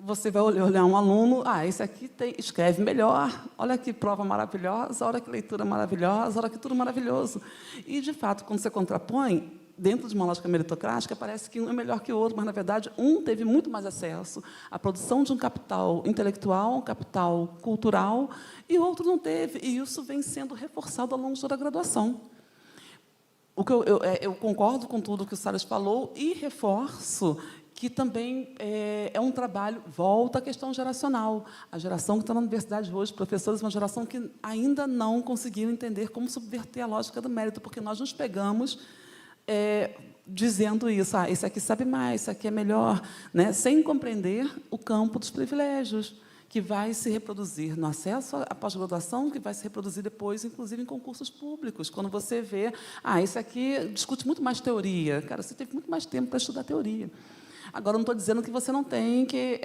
você vai olhar um aluno, esse aqui escreve melhor, olha que prova maravilhosa, olha que leitura maravilhosa, olha que tudo maravilhoso. E, de fato, quando você contrapõe, dentro de uma lógica meritocrática, parece que um é melhor que o outro, mas, na verdade, um teve muito mais acesso à produção de um capital intelectual, um capital cultural, e o outro não teve. E isso vem sendo reforçado ao longo de toda a graduação. Eu concordo com tudo que o Salles falou e reforço que também é um trabalho, volta à questão geracional. A geração que está na universidade hoje, professores, é uma geração que ainda não conseguiu entender como subverter a lógica do mérito, porque nós nos pegamos dizendo isso, esse aqui sabe mais, esse aqui é melhor, né? Sem compreender o campo dos privilégios, que vai se reproduzir no acesso à pós-graduação, que vai se reproduzir depois, inclusive, em concursos públicos. Quando você vê, esse aqui discute muito mais teoria. Cara, você teve muito mais tempo para estudar teoria. Agora, não estou dizendo que você não tem que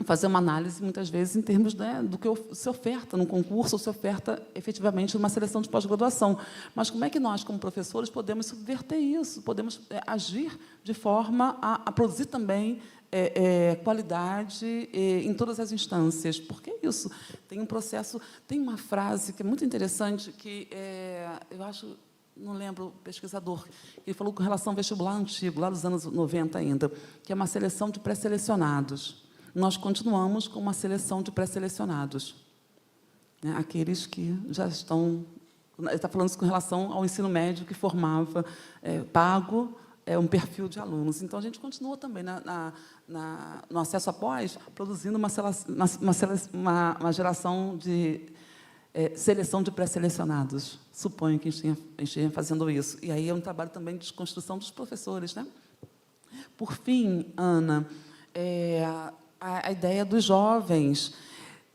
fazer uma análise, muitas vezes, em termos, né, do que se oferta num concurso ou se oferta, efetivamente, numa seleção de pós-graduação. Mas como é que nós, como professores, podemos subverter isso, podemos agir de forma a produzir também qualidade em todas as instâncias? Porque é isso. Tem um processo... Tem uma frase que é muito interessante, que eu acho... Não lembro o pesquisador, ele falou com relação ao vestibular antigo, lá dos anos 90 ainda, que é uma seleção de pré-selecionados. Nós continuamos com uma seleção de pré-selecionados, né? Aqueles que já estão... Ele está falando isso com relação ao ensino médio, que formava, pago, um perfil de alunos. Então, a gente continua também no acesso a pós, produzindo uma geração de seleção de pré-selecionados. Suponho que a gente esteja fazendo isso. E aí é um trabalho também de desconstrução dos professores, né? Por fim, Ana, a ideia dos jovens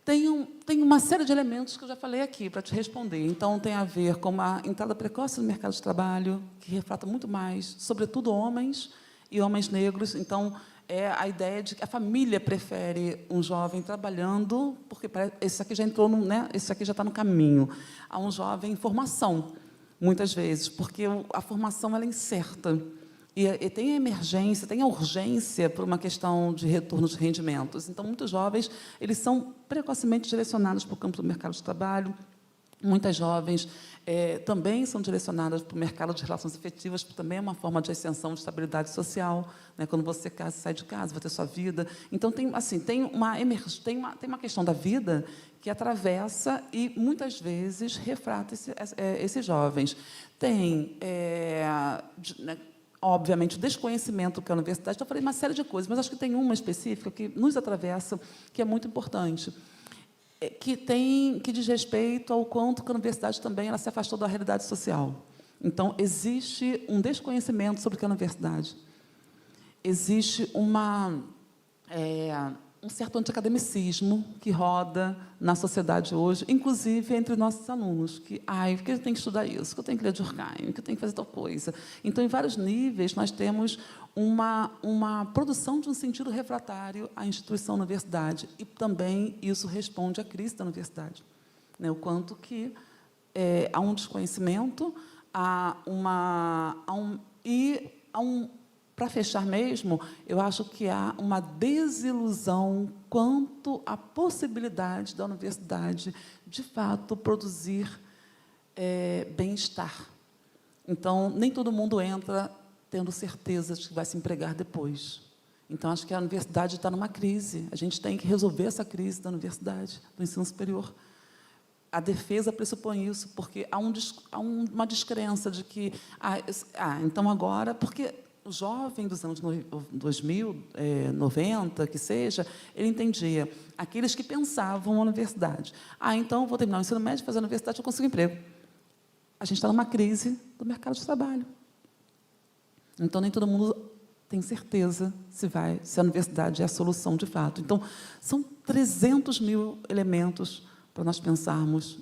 tem uma série de elementos que eu já falei aqui para te responder. Então, tem a ver com a entrada precoce no mercado de trabalho, que reflata muito mais, sobretudo homens e homens negros. Então, é a ideia de que a família prefere um jovem trabalhando, porque esse aqui já entrou, né, esse aqui já está no caminho, a um jovem em formação, muitas vezes, porque a formação ela é incerta. E tem a emergência, tem a urgência por uma questão de retorno de rendimentos. Então, muitos jovens eles são precocemente direcionados para o campo do mercado de trabalho. Muitas jovens também são direcionadas para o mercado de relações afetivas, que também é uma forma de ascensão de estabilidade social, né? Quando você casa, sai de casa, vai ter sua vida. Então, tem uma questão da vida que atravessa e, muitas vezes, refrata esses jovens. Tem... obviamente, o desconhecimento que é a universidade. Então, eu falei uma série de coisas, mas acho que tem uma específica que nos atravessa, que é muito importante, que diz respeito ao quanto que a universidade também ela se afastou da realidade social. Então, existe um desconhecimento sobre o que é a universidade. Existe um certo antiacademicismo que roda na sociedade hoje, inclusive entre nossos alunos, que, porque eu tenho que estudar isso, que eu tenho que ler Durkheim, que eu tenho que fazer tal coisa. Então, em vários níveis, nós temos uma produção de um sentido refratário à instituição universidade, e também isso responde à crise da universidade, né? O quanto que há um desconhecimento, para fechar mesmo, eu acho que há uma desilusão quanto à possibilidade da universidade, de fato, produzir bem-estar. Então, nem todo mundo entra tendo certeza de que vai se empregar depois. Então, acho que a universidade está numa crise. A gente tem que resolver essa crise da universidade, do ensino superior. A defesa pressupõe isso, porque há uma descrença de que... então, agora... Porque o jovem dos anos 2000, 90, que seja, ele entendia aqueles que pensavam na universidade. Então, vou terminar o ensino médio, fazer a universidade, eu consigo emprego. A gente está numa crise do mercado de trabalho. Então, nem todo mundo tem certeza se a universidade é a solução de fato. Então, são 300 mil elementos para nós pensarmos.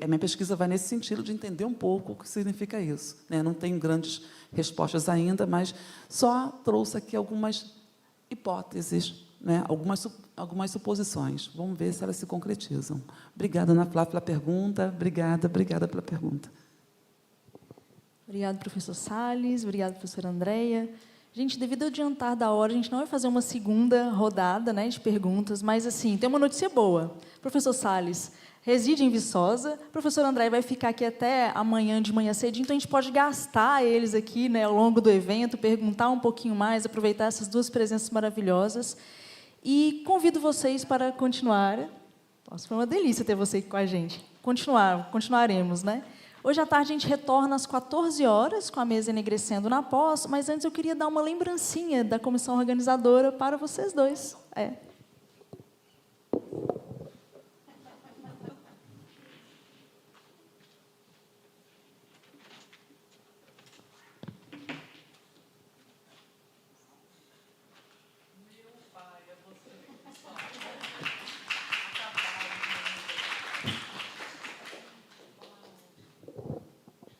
A minha pesquisa vai nesse sentido de entender um pouco o que significa isso, né? Não tenho grandes respostas ainda, mas só trouxe aqui algumas hipóteses, né? Algumas suposições. Vamos ver se elas se concretizam. Obrigada, Ana Flávia, pela pergunta. Obrigada pela pergunta. Obrigada, professor Salles. Obrigada, professora Andréia. Gente, devido ao adiantar da hora, a gente não vai fazer uma segunda rodada, né, de perguntas, mas, assim, tem uma notícia boa. Professor Salles reside em Viçosa, o professor André vai ficar aqui até amanhã de manhã cedinho, então a gente pode gastar eles aqui, né, ao longo do evento, perguntar um pouquinho mais, aproveitar essas duas presenças maravilhosas. E convido vocês para continuar. Nossa, foi uma delícia ter você aqui com a gente. Continuaremos, né? Hoje à tarde a gente retorna às 14 horas, com a mesa enegrecendo na pós, mas antes eu queria dar uma lembrancinha da comissão organizadora para vocês dois.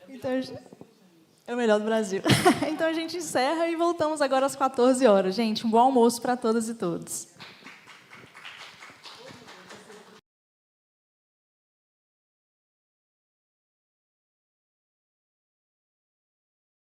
Então, é o melhor do Brasil. Então, a gente encerra e voltamos agora às 14 horas. Gente, um bom almoço para todas e todos.